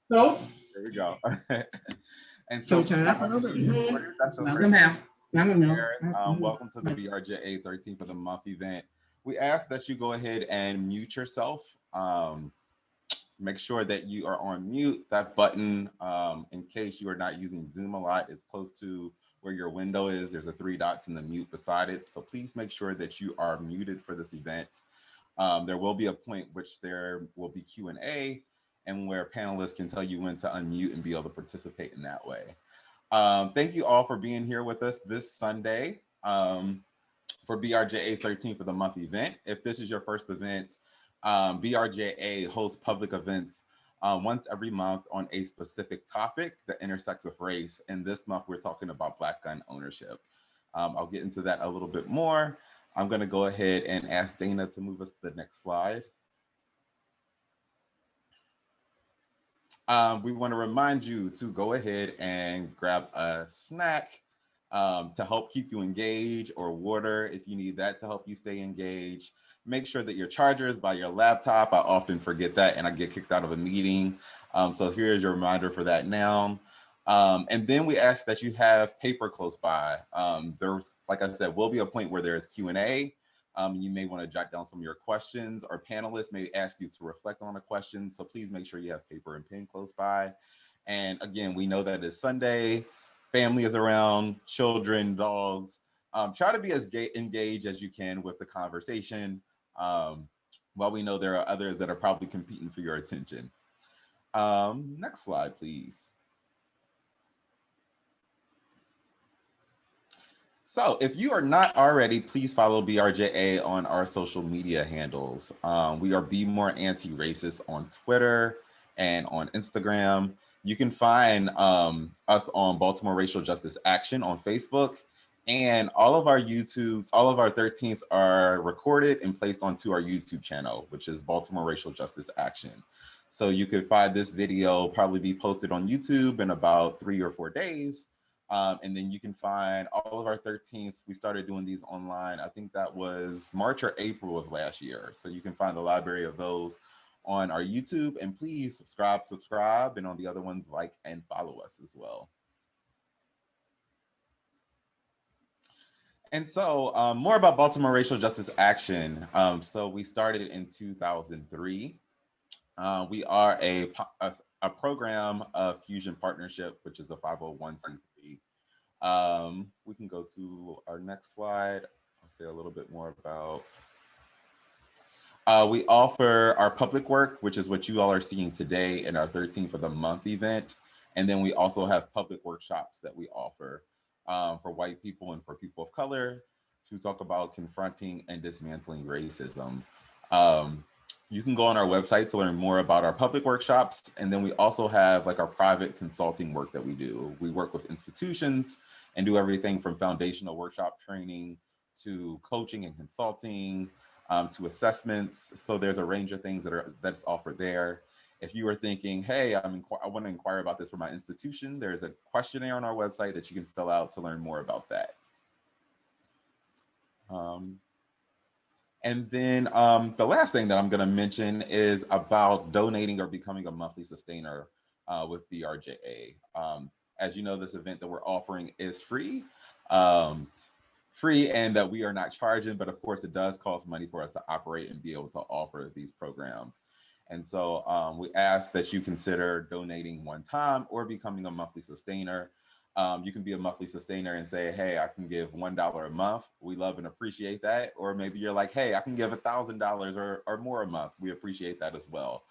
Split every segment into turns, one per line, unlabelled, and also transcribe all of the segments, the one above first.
No.
There we go. And
Can
so
we turn it up a little bit?
that's the
Let
first
them have. Let them know.
welcome to the BRJA 13 for the month event. We ask that you go ahead and mute yourself. Make sure that you are on mute. That button, in case you are not using Zoom a lot, is close to where your window is. There's a three dots in the mute beside it. So please make sure that you are muted for this event. There will be a point which there will be Q&A and where panelists can tell you when to unmute and be able to participate in that way. Thank you all for being here with us this Sunday for BRJA's 13 for the month event. If this is your first event, BRJA hosts public events once every month on a specific topic that intersects with race. And this month, we're talking about Black gun ownership. I'll get into that a little bit more. I'm going to go ahead and ask Dana to move us to the next slide. We want to remind you to go ahead and grab a snack to help keep you engaged, or water if you need that to help you stay engaged. Make sure that your charger is by your laptop. I often forget that and I get kicked out of a meeting. So here's your reminder for that now. And then we ask that you have paper close by. There's, like I said, will be a point where there's Q&A. You may want to jot down some of your questions, or panelists may ask you to reflect on a question. So please make sure you have paper and pen close by. And again, we know that it's Sunday, family is around, children, dogs. Try to be as engaged as you can with the conversation. While we know there are others that are probably competing for your attention. Next slide, please. So if you are not already, please follow BRJA on our social media handles. We are Be More Anti-Racist on Twitter and on Instagram. You can find us on Baltimore Racial Justice Action on Facebook. And all of our YouTubes, all of our 13s are recorded and placed onto our YouTube channel, which is Baltimore Racial Justice Action. So you could find this video probably be posted on YouTube in about 3 or 4 days. And then you can find all of our 13th. We started doing these online. I think that was March or April of last year. So you can find the library of those on our YouTube. And please subscribe. And on the other ones, like and follow us as well. And so more about Baltimore Racial Justice Action. So we started in 2003. We are a program of Fusion Partnership, which is a 501c3. We can go to our next slide. I'll say a little bit more about. We offer our public work, which is what you all are seeing today in our 13 for the month event. And then we also have public workshops that we offer for white people and for people of color to talk about confronting and dismantling racism. You can go on our website to learn more about our public workshops. And then we also have like our private consulting work that we do. We work with institutions and do everything from foundational workshop training to coaching and consulting to assessments. So there's a range of things that's offered there. If you are thinking, hey, I want to inquire about this for my institution, there's a questionnaire on our website that you can fill out to learn more about that. And then the last thing that I'm going to mention is about donating or becoming a monthly sustainer with BRJA. As you know, this event that we're offering is free. Free, and that we are not charging, but of course it does cost money for us to operate and be able to offer these programs. And so we ask that you consider donating one time or becoming a monthly sustainer. You can be a monthly sustainer and say, hey, I can give $1 a month. We love and appreciate that. Or maybe you're like, hey, I can give $1,000 or more a month. We appreciate that as well.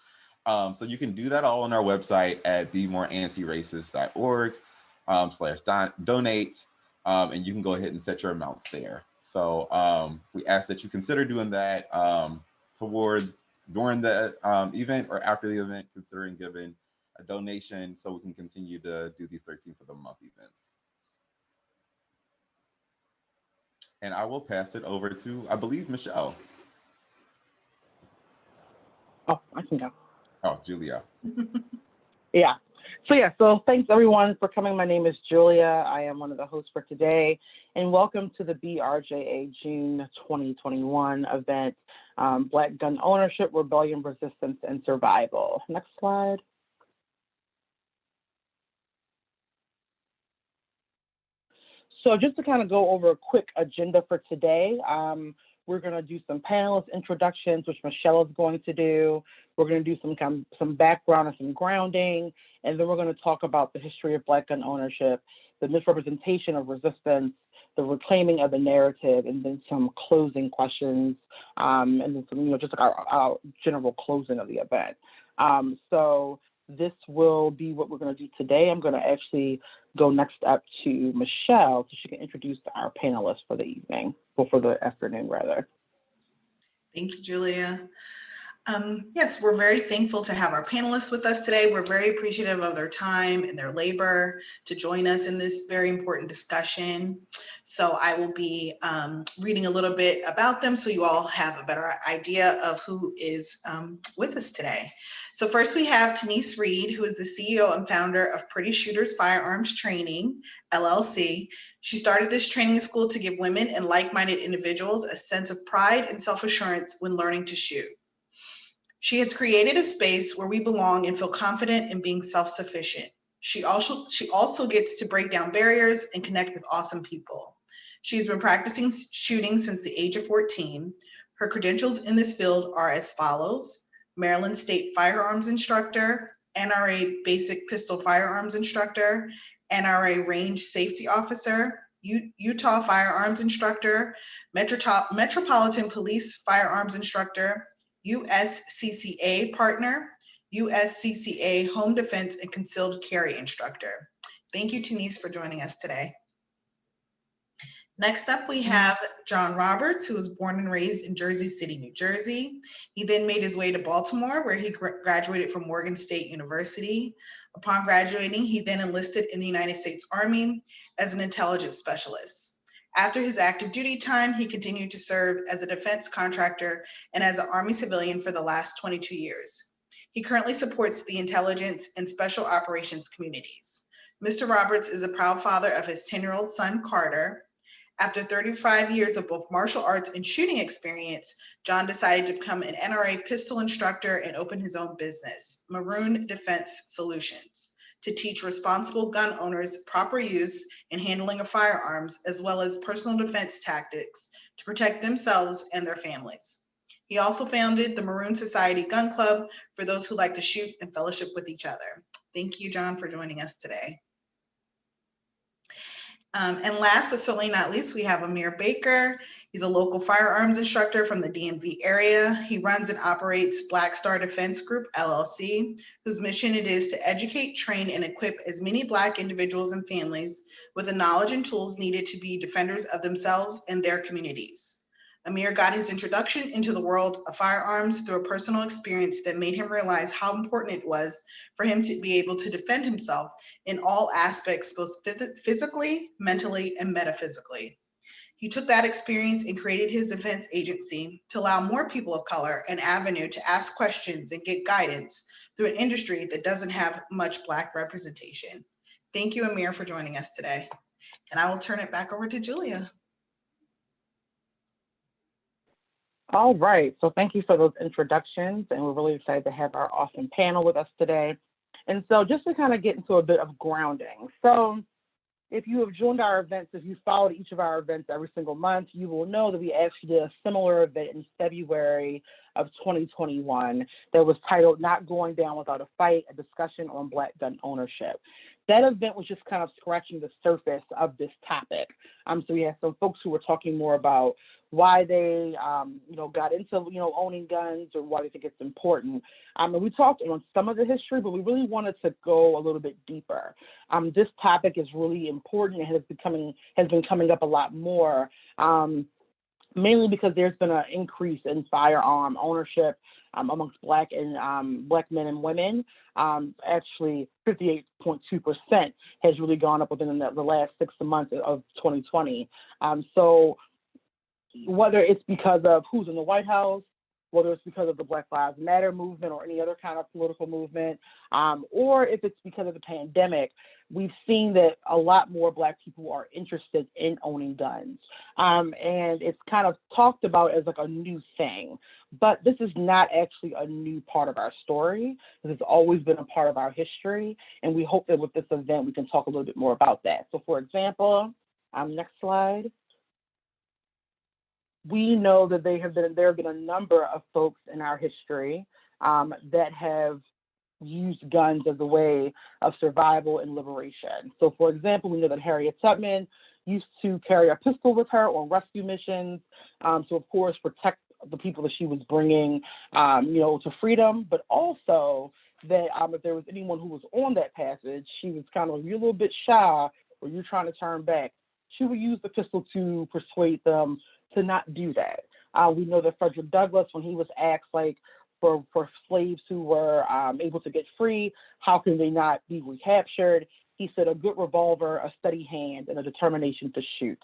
So you can do that all on our website at bemoreantiracist.org/donate. And you can go ahead and set your amounts there. So we ask that you consider doing that during the event or after the event, considering giving a donation so we can continue to do these 13 for the month events. And I will pass it over to, I believe, Michelle.
Oh, I can go.
Oh, Julia.
Yeah. So thanks everyone for coming. My name is Julia. I am one of the hosts for today, and welcome to the BRJA June 2021 event. Black gun ownership, rebellion, resistance, and survival. Next slide. So just to kind of go over a quick agenda for today, we're going to do some panelist introductions, which Michelle is going to do. We're going to do some background and some grounding, and then we're going to talk about the history of Black gun ownership, the misrepresentation of resistance, the reclaiming of the narrative, and then some closing questions, and then some, just like our general closing of the event. So this will be what we're going to do today. I'm going to actually go next up to Michelle so she can introduce our panelists for the evening, or for the afternoon rather.
Thank you, Julia. Yes, we're very thankful to have our panelists with us today. We're very appreciative of their time and their labor to join us in this very important discussion. So I will be reading a little bit about them so you all have a better idea of who is with us today. So first we have Tenise Reed, who is the CEO and founder of Pretty Shooters Firearms Training, LLC. She started this training school to give women and like-minded individuals a sense of pride and self-assurance when learning to shoot. She has created a space where we belong and feel confident in being self-sufficient. She also gets to break down barriers and connect with awesome people. She's been practicing shooting since the age of 14. Her credentials in this field are as follows: Maryland State Firearms Instructor, NRA Basic Pistol Firearms Instructor, NRA Range Safety Officer, Utah Firearms Instructor, Metropolitan Police Firearms Instructor, USCCA Partner, USCCA Home Defense and Concealed Carry Instructor. Thank you, Tenise, for joining us today. Next up, we have John Roberts, who was born and raised in Jersey City, New Jersey. He then made his way to Baltimore, where he graduated from Morgan State University. Upon graduating, he then enlisted in the United States Army as an intelligence specialist. After his active duty time, he continued to serve as a defense contractor and as an Army civilian for the last 22 years. He currently supports the intelligence and special operations communities. Mr. Roberts is a proud father of his 10-year-old son, Carter. After 35 years of both martial arts and shooting experience, John decided to become an NRA pistol instructor and open his own business, Maroon Defense Solutions, to teach responsible gun owners proper use and handling of firearms, as well as personal defense tactics to protect themselves and their families. He also founded the Maroon Society Gun Club for those who like to shoot and fellowship with each other. Thank you, John, for joining us today. And last but certainly not least, we have Amir Baker. He's a local firearms instructor from the DMV area. He runs and operates Black Star Defense Group, LLC, whose mission it is to educate, train, and equip as many Black individuals and families with the knowledge and tools needed to be defenders of themselves and their communities. Amir got his introduction into the world of firearms through a personal experience that made him realize how important it was for him to be able to defend himself in all aspects, both physically, mentally, and metaphysically. He took that experience and created his defense agency to allow more people of color an avenue to ask questions and get guidance through an industry that doesn't have much Black representation. Thank you, Amir, for joining us today. And I will turn it back over to Julia.
All right, so thank you for those introductions, and we're really excited to have our awesome panel with us today. And so just to kind of get into a bit of grounding. So if you have joined our events, if you followed each of our events every single month, you will know that we actually did a similar event in February of 2021 that was titled Not Going Down Without a Fight, a discussion on Black gun ownership. That event was just kind of scratching the surface of this topic. So we had some folks who were talking more about why they, got into, owning guns or why they think it's important. And we talked on some of the history, but we really wanted to go a little bit deeper. This topic is really important and has been coming up a lot more, mainly because there's been an increase in firearm ownership amongst Black men and women. Actually, 58.2% has really gone up within the last 6 months of 2020. So whether it's because of who's in the White House, whether it's because of the Black Lives Matter movement or any other kind of political movement, or if it's because of the pandemic, we've seen that a lot more Black people are interested in owning guns. And it's kind of talked about as like a new thing, but this is not actually a new part of our story. This has always been a part of our history. And we hope that with this event, we can talk a little bit more about that. So for example, next slide. We know that there have been a number of folks in our history that have used guns as a way of survival and liberation. So for example, we know that Harriet Tubman used to carry a pistol with her on rescue missions to, of course, protect the people that she was bringing, to freedom, but also that if there was anyone who was on that passage, she was kind of, you're a little bit shy or you're trying to turn back, she would use the pistol to persuade them to not do that. We know that Frederick Douglass, when he was asked, like, for slaves who were able to get free, how can they not be recaptured? He said a good revolver, a steady hand, and a determination to shoot.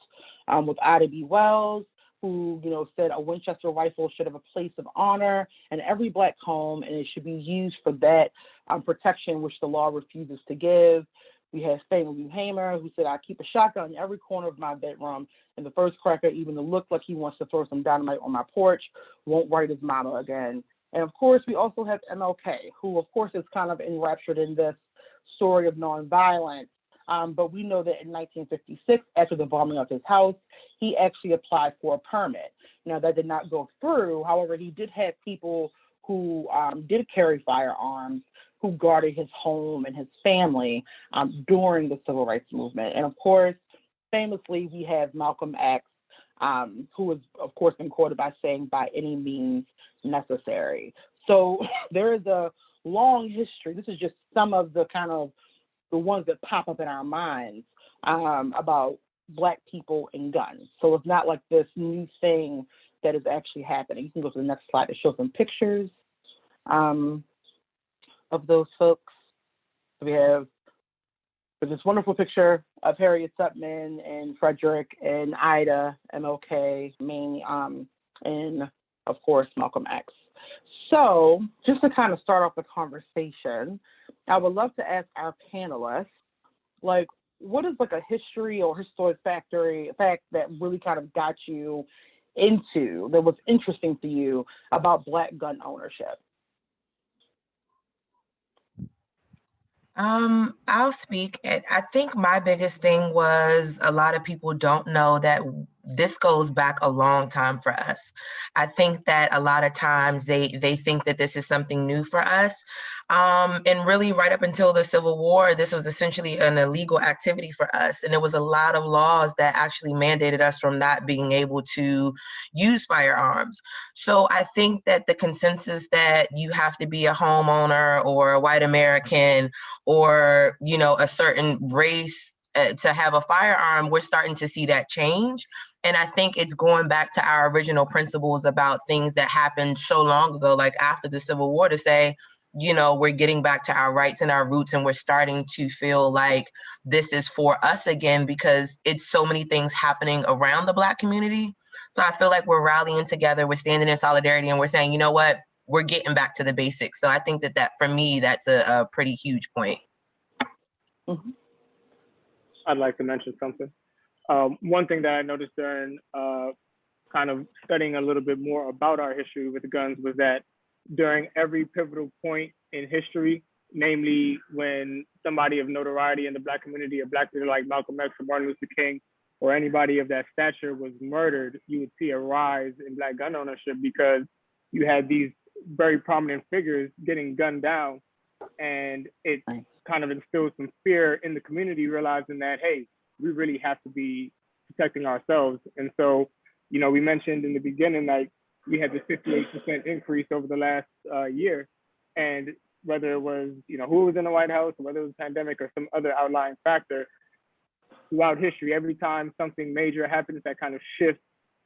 With Ida B. Wells, who said a Winchester rifle should have a place of honor in every Black home, and it should be used for that protection which the law refuses to give. We have Fannie Lou Hamer, who said, I keep a shotgun in every corner of my bedroom, and the first cracker, even to look like he wants to throw some dynamite on my porch, won't write his mama again. And of course, we also have MLK, who of course is kind of enraptured in this story of nonviolence. But we know that in 1956, after the bombing of his house, he actually applied for a permit. Now, that did not go through. However, he did have people who did carry firearms who guarded his home and his family during the Civil Rights Movement. And of course, famously, we have Malcolm X, who has, of course, been quoted by saying, by any means necessary. So there is a long history. This is just some of the kind of the ones that pop up in our minds about Black people and guns. So it's not like this new thing that is actually happening. You can go to the next slide to show some pictures of those folks. So we have this wonderful picture of Harriet Tubman and Frederick and Ida, MLK, mainly, and of course, Malcolm X. So just to kind of start off the conversation, I would love to ask our panelists, like, what is like a history or historic fact that really kind of got you into, that was interesting to you about Black gun ownership?
I'll speak. I think my biggest thing was a lot of people don't know that this goes back a long time for us. I think that a lot of times they think that this is something new for us. And really right up until the Civil War, this was essentially an illegal activity for us. And there was a lot of laws that actually mandated us from not being able to use firearms. So I think that the consensus that you have to be a homeowner or a white American or, a certain race to have a firearm, we're starting to see that change. And I think it's going back to our original principles about things that happened so long ago, like after the Civil War, to say, we're getting back to our rights and our roots, and we're starting to feel like this is for us again, because it's so many things happening around the Black community. So I feel like we're rallying together, we're standing in solidarity, and we're saying, you know what, we're getting back to the basics. So I think that for me, that's a pretty huge point.
Mm-hmm.
I'd like to mention something. One thing that I noticed during kind of studying a little bit more about our history with guns was that during every pivotal point in history, namely when somebody of notoriety in the Black community, a Black leader like Malcolm X or Martin Luther King, or anybody of that stature was murdered, you would see a rise in Black gun ownership because you had these very prominent figures getting gunned down, and it kind of instills some fear in the community, realizing that, hey, we really have to be protecting ourselves. And so, we mentioned in the beginning, like, we had this 58% increase over the last year. And whether it was, who was in the White House, or whether it was a pandemic or some other outlying factor, throughout history, every time something major happens that kind of shifts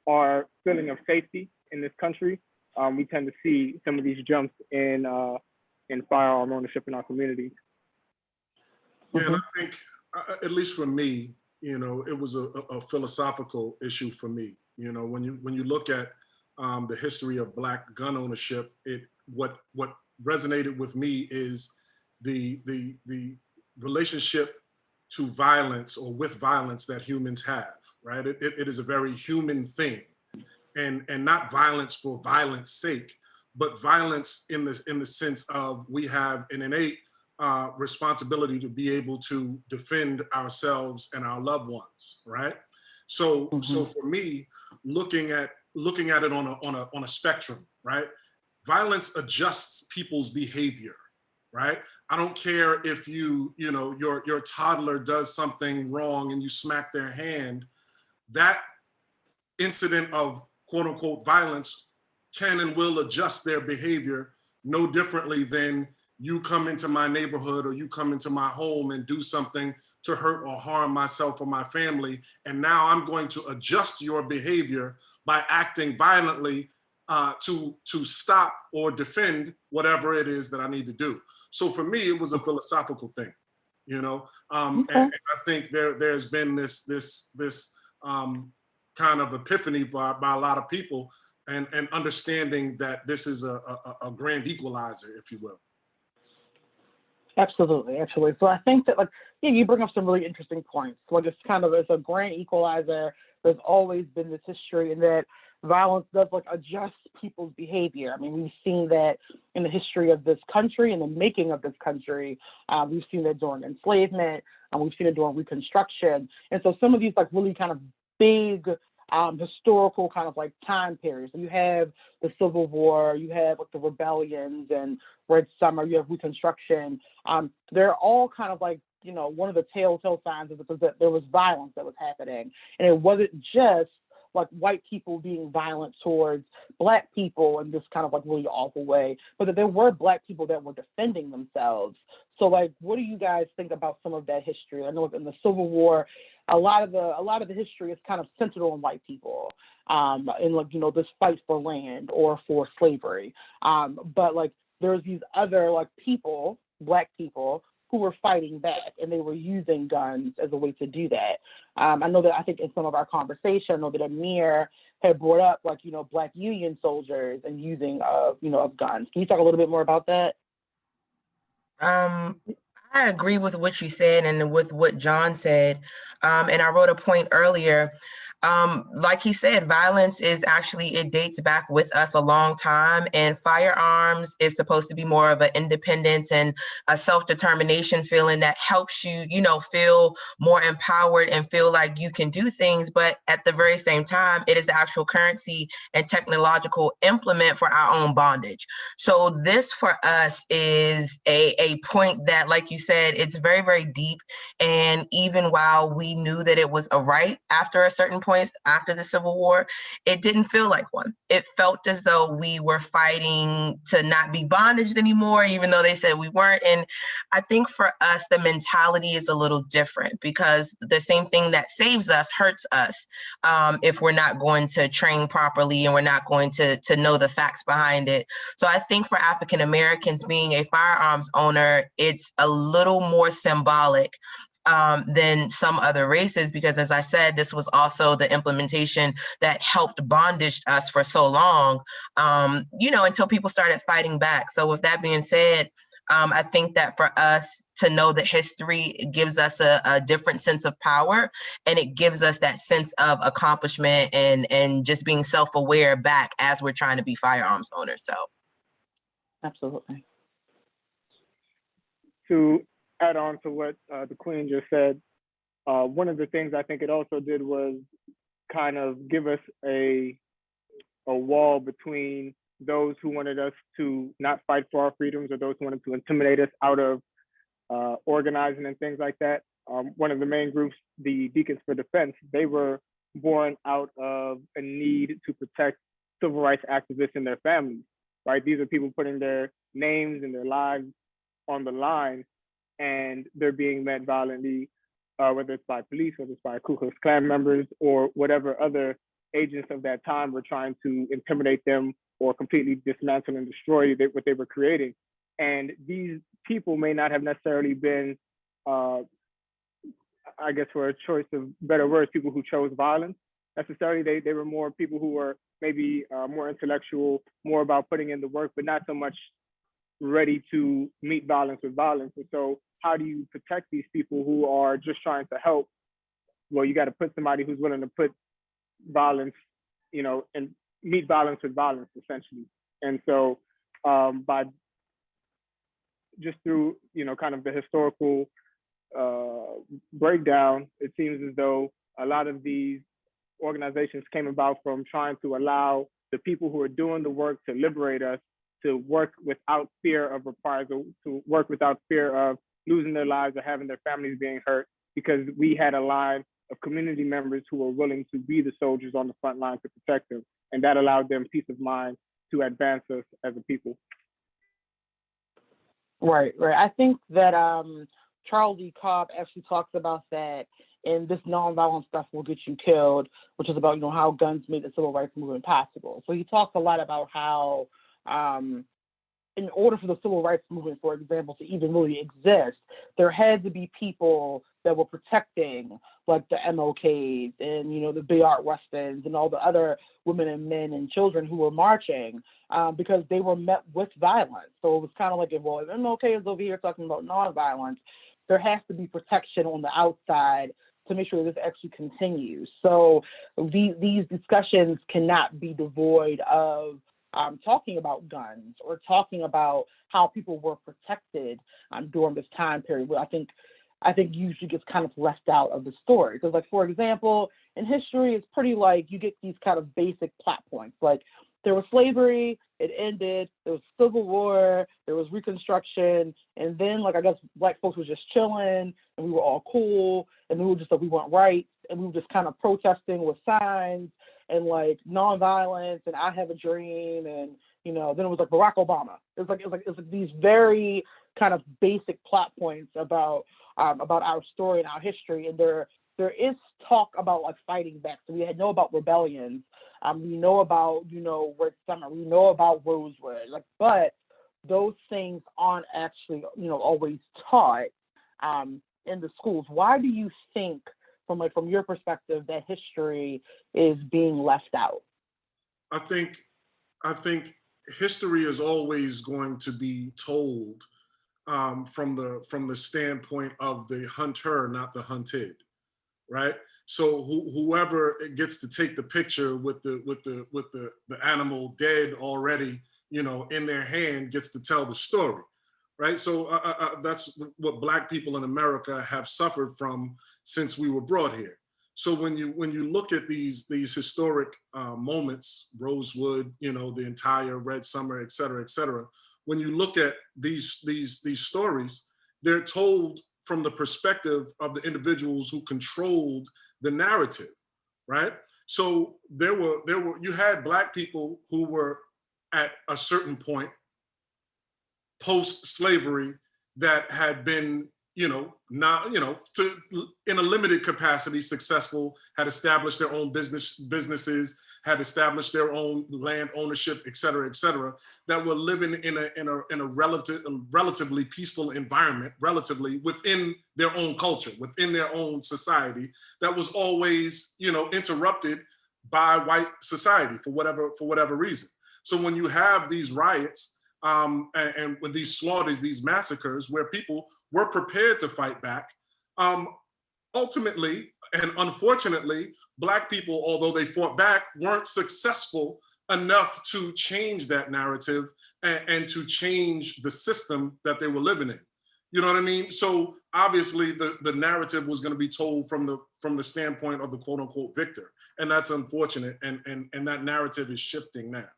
our feeling of safety in this country, we tend to see some of these jumps in firearm ownership in our communities.
Yeah, and I think, at least for me, it was a philosophical issue for me. When you look at the history of Black gun ownership, what resonated with me is the relationship to violence or with violence that humans have, right? It is a very human thing, and not violence for violence sake, but violence in the sense of we have an innate responsibility to be able to defend ourselves and our loved ones, right? So for me, looking at it on a spectrum, right? Violence adjusts people's behavior, right? I don't care if your toddler does something wrong and you smack their hand. That incident of quote unquote violence can and will adjust their behavior no differently than you come into my neighborhood or you come into my home and do something to hurt or harm myself or my family. And now I'm going to adjust your behavior by acting violently to stop or defend whatever it is that I need to do. So for me, it was a philosophical thing, and I think there's been this kind of epiphany by a lot of people, and understanding that this is a grand equalizer, if you will.
Absolutely. So I think that, you bring up some really interesting points. It's a grand equalizer. There's always been this history, and that violence does adjust people's behavior. I mean, we've seen that in the history of this country, in the making of this country. We've seen that during enslavement, and we've seen it during Reconstruction. And so some of these really kind of big historical kind of time periods. So you have the Civil War, you have the rebellions and Red Summer, you have Reconstruction. They're all kind of one of the telltale signs is that there was violence that was happening. And it wasn't just white people being violent towards Black people in this kind of really awful way, but that there were Black people that were defending themselves. So what do you guys think about some of that history? I know in the Civil War, a lot of the history is kind of centered on white people, in this fight for land or for slavery. But there's these other people, Black people, who were fighting back, and they were using guns as a way to do that. I think in some of our conversation, I know that Amir had brought up Black Union soldiers and using of guns. Can you talk a little bit more about that?
I agree with what you said and with what John said. And I wrote a point earlier. Like he said, violence is actually, it dates back with us a long time, and firearms is supposed to be more of an independence and a self-determination feeling that helps you, feel more empowered and feel like you can do things. But at the very same time, it is the actual currency and technological implement for our own bondage. So this for us is a point that, like you said, it's very, very deep. And even while we knew that it was a right after a certain point, after the Civil War, it didn't feel like one. It felt as though we were fighting to not be bondaged anymore, even though they said we weren't. And I think for us, the mentality is a little different, because the same thing that saves us hurts us if we're not going to train properly and we're not going to know the facts behind it. So I think for African Americans, being a firearms owner, it's a little more symbolic than some other races, because as I said, this was also the implementation that helped bondage us for so long, until people started fighting back. So with that being said, I think that for us to know the history gives us a different sense of power, and it gives us that sense of accomplishment and just being self-aware back as we're trying to be firearms owners. So.
Absolutely.
To add on to what the Queen just said, one of the things I think it also did was kind of give us a wall between those who wanted us to not fight for our freedoms, or those who wanted to intimidate us out of organizing and things like that. One of the main groups, the Deacons for Defense, they were born out of a need to protect civil rights activists and their families, right? These are people putting their names and their lives on the line, and they're being met violently, whether it's by police, whether it's by Ku Klux Klan members, or whatever other agents of that time were trying to intimidate them or completely dismantle and destroy what they were creating. And these people may not have necessarily been, I guess for a choice of better words, people who chose violence. necessarily. They were more people who were maybe more intellectual, more about putting in the work, but not so much ready to meet violence with violence. And so how do you protect these people who are just trying to help? Well, you got to put somebody who's willing to put violence, and meet violence with violence, essentially. And so by just through, kind of the historical breakdown, it seems as though a lot of these organizations came about from trying to allow the people who are doing the work to liberate us to work without fear of reprisal, to work without fear of losing their lives or having their families being hurt, because we had a line of community members who were willing to be the soldiers on the front line to protect them. And that allowed them peace of mind to advance us as a people.
Right. I think that Charles E. Cobb actually talks about that in This Nonviolent Stuff Will Get You Killed, which is about, how guns made the civil rights movement possible. So he talks a lot about how in order for the civil rights movement, for example, to even really exist, there had to be people that were protecting, like the MLKs and, the Bayard Rustins and all the other women and men and children who were marching because they were met with violence. So it was kind of like, well, if MLK is over here talking about nonviolence, there has to be protection on the outside to make sure this actually continues. So these discussions cannot be devoid of talking about guns or talking about how people were protected during this time period, where I think usually gets kind of left out of the story. Because, like, for example, in history, it's pretty like you get these kind of basic plot points. Like, there was slavery, it ended, there was Civil War, there was Reconstruction, and then, like, I guess Black folks were just chilling, and we were all cool, and we were just like, we want rights, and we were just kind of protesting with signs, and like nonviolence, and I have a dream, and then it was like Barack Obama. It's like these very kind of basic plot points about our story and our history, and there is talk about like fighting back. So we know about rebellions, we know about Red Summer, we know about Rosewood, but those things aren't actually always taught in the schools. Why do you think, from your perspective, that history is being left out?
I think history is always going to be told from the standpoint of the hunter, not the hunted, right? So whoever gets to take the picture with the animal dead already, in their hand, gets to tell the story, right? So that's what Black people in America have suffered from since we were brought here. So when you look at these historic moments, Rosewood, the entire Red Summer, et cetera, when you look at these stories, they're told from the perspective of the individuals who controlled the narrative, right? So you had Black people who were at a certain point post-slavery that had been, in a limited capacity, successful, had established their own businesses, had established their own land ownership, et cetera, that were living in a relatively peaceful environment, relatively within their own culture, within their own society, that was always, interrupted by white society for whatever reason. So when you have these riots, and with these slaughters, these massacres, where people were prepared to fight back, ultimately and unfortunately, Black people, although they fought back, weren't successful enough to change that narrative and to change the system that they were living in. You know what I mean? So obviously the narrative was going to be told from the standpoint of the quote unquote victor. And that's unfortunate. And that narrative is shifting now.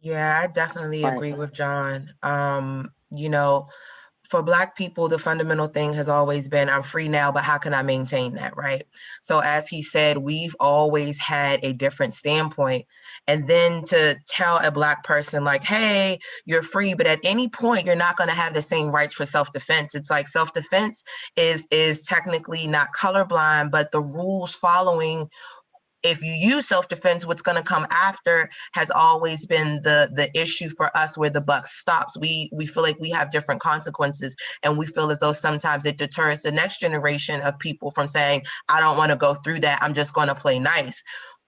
Yeah, I definitely agree with John. For Black people, the fundamental thing has always been, I'm free now, but how can I maintain that, right? So as he said, we've always had a different standpoint. And then to tell a Black person like, hey, you're free, but at any point, you're not going to have the same rights for self-defense. It's like self-defense is technically not colorblind, but the rules following if you use self-defense, what's going to come after has always been the issue for us where the buck stops. We feel like we have different consequences, and we feel as though sometimes it deters the next generation of people from saying, I don't want to go through that. I'm just going to play nice.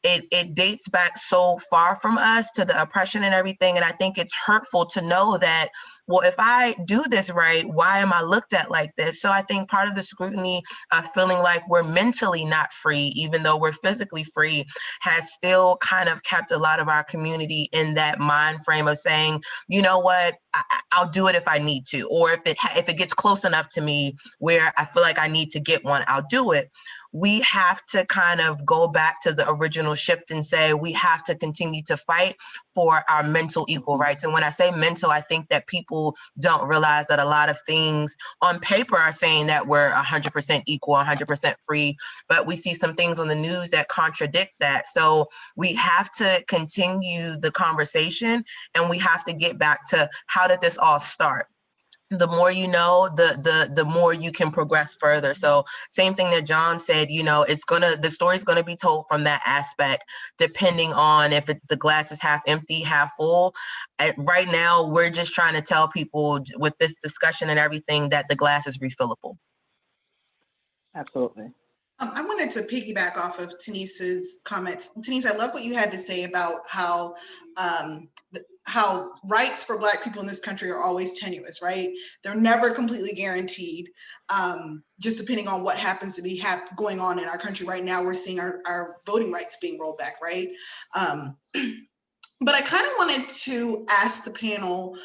It dates back so far from us to the oppression and everything. And I think it's hurtful to know that, well, if I do this right, why am I looked at like this? So I think part of the scrutiny of feeling like we're mentally not free, even though we're physically free, has still kind of kept a lot of our community in that mind frame of saying, you know what, I'll do it if I need to, or if it gets close enough to me where I feel like I need to get one, I'll do it. We have to kind of go back to the original shift and say we have to continue to fight for our mental equal rights. And when I say mental, I think that people don't realize that a lot of things on paper are saying that we're 100% equal, 100% free, but we see some things on the news that contradict that. So we have to continue the conversation, and we have to get back to how did this all start? The more you know, the more you can progress further. So same thing that John said, you know, the story's gonna be told from that aspect, depending on if the glass is half empty, half full. Right now, we're just trying to tell people with this discussion and everything that the glass is refillable.
Absolutely.
I wanted to piggyback off of Tanice's comments. Tanise, I love what you had to say about how rights for Black people in this country are always tenuous, right? They're never completely guaranteed, just depending on what happens to be going on in our country right now. We're seeing our voting rights being rolled back, right? But I kind of wanted to ask the panel,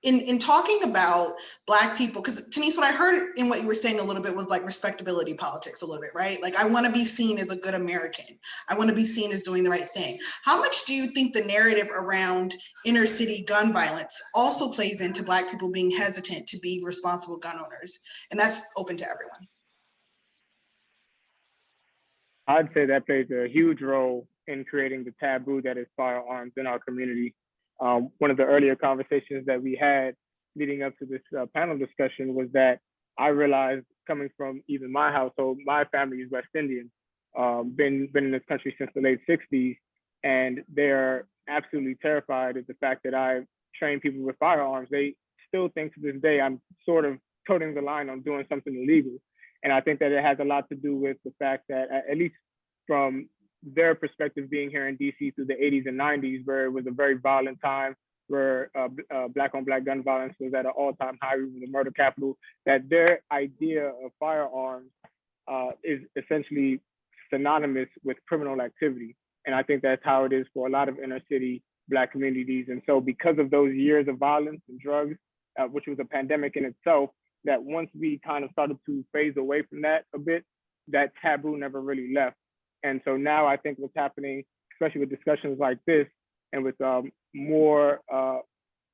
in talking about Black people, because Tanise, what I heard in what you were saying a little bit was like respectability politics a little bit, right? Like, I want to be seen as a good American. I want to be seen as doing the right thing. How much do you think the narrative around inner city gun violence also plays into Black people being hesitant to be responsible gun owners? And that's open to everyone.
I'd say that plays a huge role in creating the taboo that is firearms in our community. One of the earlier conversations that we had leading up to this panel discussion was that I realized, coming from even my household, my family is West Indian, been in this country since the late 60s, and they're absolutely terrified of the fact that I train people with firearms. They still think to this day I'm sort of toting the line on doing something illegal. And I think that it has a lot to do with the fact that, at least from their perspective being here in DC through the 80s and 90s, where it was a very violent time, where Black on Black gun violence was at an all-time high, we were the murder capital, that their idea of firearms is essentially synonymous with criminal activity. And I think that's how it is for a lot of inner city Black communities. And so because of those years of violence and drugs, which was a pandemic in itself, that once we kind of started to phase away from that a bit, that taboo never really left. And so now I think what's happening, especially with discussions like this, and with more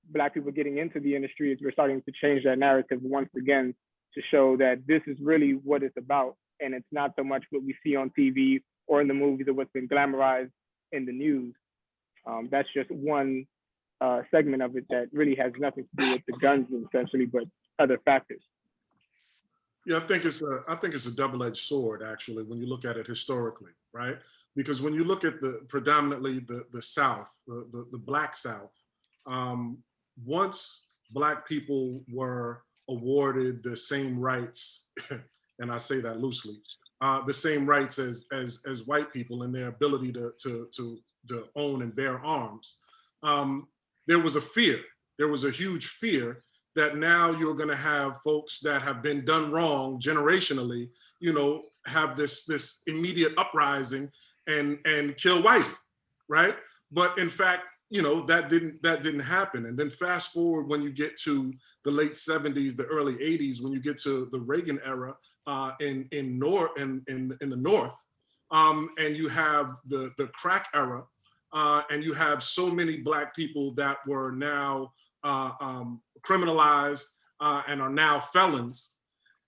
Black people getting into the industry, is we're starting to change that narrative once again to show that this is really what it's about. And it's not so much what we see on TV or in the movies or what's been glamorized in the news. That's just one segment of it that really has nothing to do with the guns essentially, but other factors.
Yeah, I think it's a double-edged sword, actually, when you look at it historically, right? Because when you look at predominantly the South, the Black South, once Black people were awarded the same rights, and I say that loosely, the same rights as white people in their ability to own and bear arms, there was a fear. There was a huge fear that now you're going to have folks that have been done wrong generationally, you know, have this immediate uprising and kill white, right? But in fact, you know, that didn't happen. And then fast forward when you get to the late 70s, the early 80s, when you get to the Reagan era in the North, and you have the crack era, and you have so many Black people that were now criminalized and are now felons,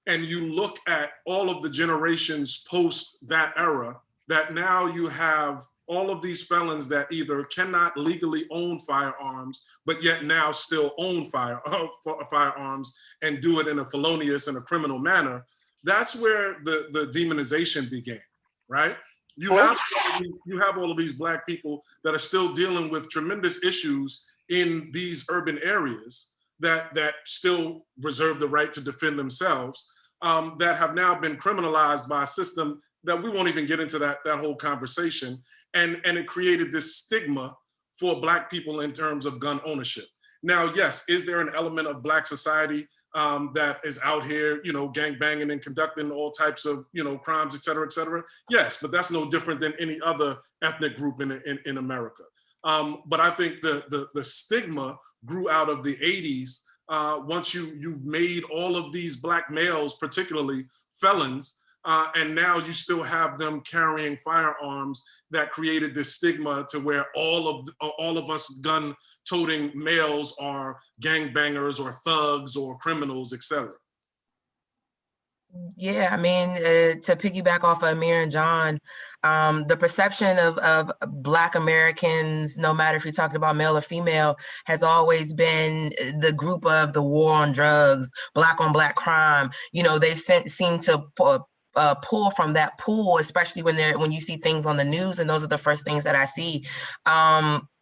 and you look at all of the generations post that era, that now you have all of these felons that either cannot legally own firearms, but yet now still own firearms and do it in a felonious and a criminal manner. That's where the demonization began, right? You have all of these Black people that are still dealing with tremendous issues in these urban areas that still reserve the right to defend themselves, that have now been criminalized by a system that we won't even get into that whole conversation. And it created this stigma for Black people in terms of gun ownership. Now, yes, is there an element of Black society that is out here, gang banging and conducting all types of, crimes, et cetera, et cetera? Yes, but that's no different than any other ethnic group in America. But I think the stigma grew out of the 80s. Once you've made all of these Black males, particularly felons, and now you still have them carrying firearms, that created this stigma to where all of us gun-toting males are gangbangers or thugs or criminals, etc.
Yeah, I mean, to piggyback off of Amir and John, the perception of Black Americans, no matter if you're talking about male or female, has always been the group of the war on drugs, Black on Black crime. They seem to pull from that pool, especially when you see things on the news, and those are the first things that I see.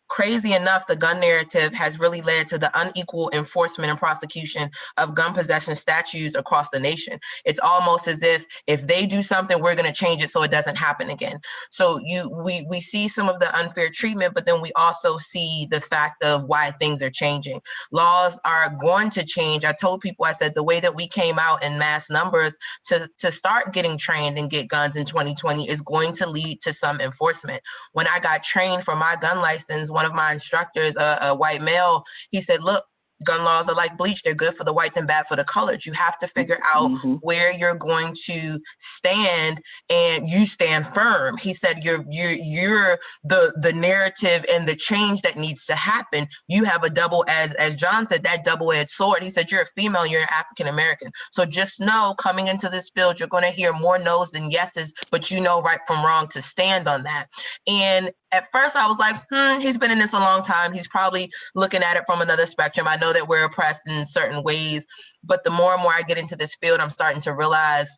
Crazy enough, the gun narrative has really led to the unequal enforcement and prosecution of gun possession statutes across the nation. It's almost as if they do something, we're going to change it so it doesn't happen again. So we see some of the unfair treatment, but then we also see the fact of why things are changing. Laws are going to change. I told people, I said, the way that we came out in mass numbers to start getting trained and get guns in 2020 is going to lead to some enforcement. When I got trained for my gun license, one of my instructors, a white male, he said, look, gun laws are like bleach. They're good for the whites and bad for the colored. You have to figure out where you're going to stand, and you stand firm. He said, you're the narrative and the change that needs to happen. You have a double, as John said, that double-edged sword. He said, you're a female, you're an African-American. So just know, coming into this field, you're going to hear more no's than yeses, but you know right from wrong to stand on that. And at first I was like, he's been in this a long time. He's probably looking at it from another spectrum. I know that we're oppressed in certain ways, but the more and more I get into this field, I'm starting to realize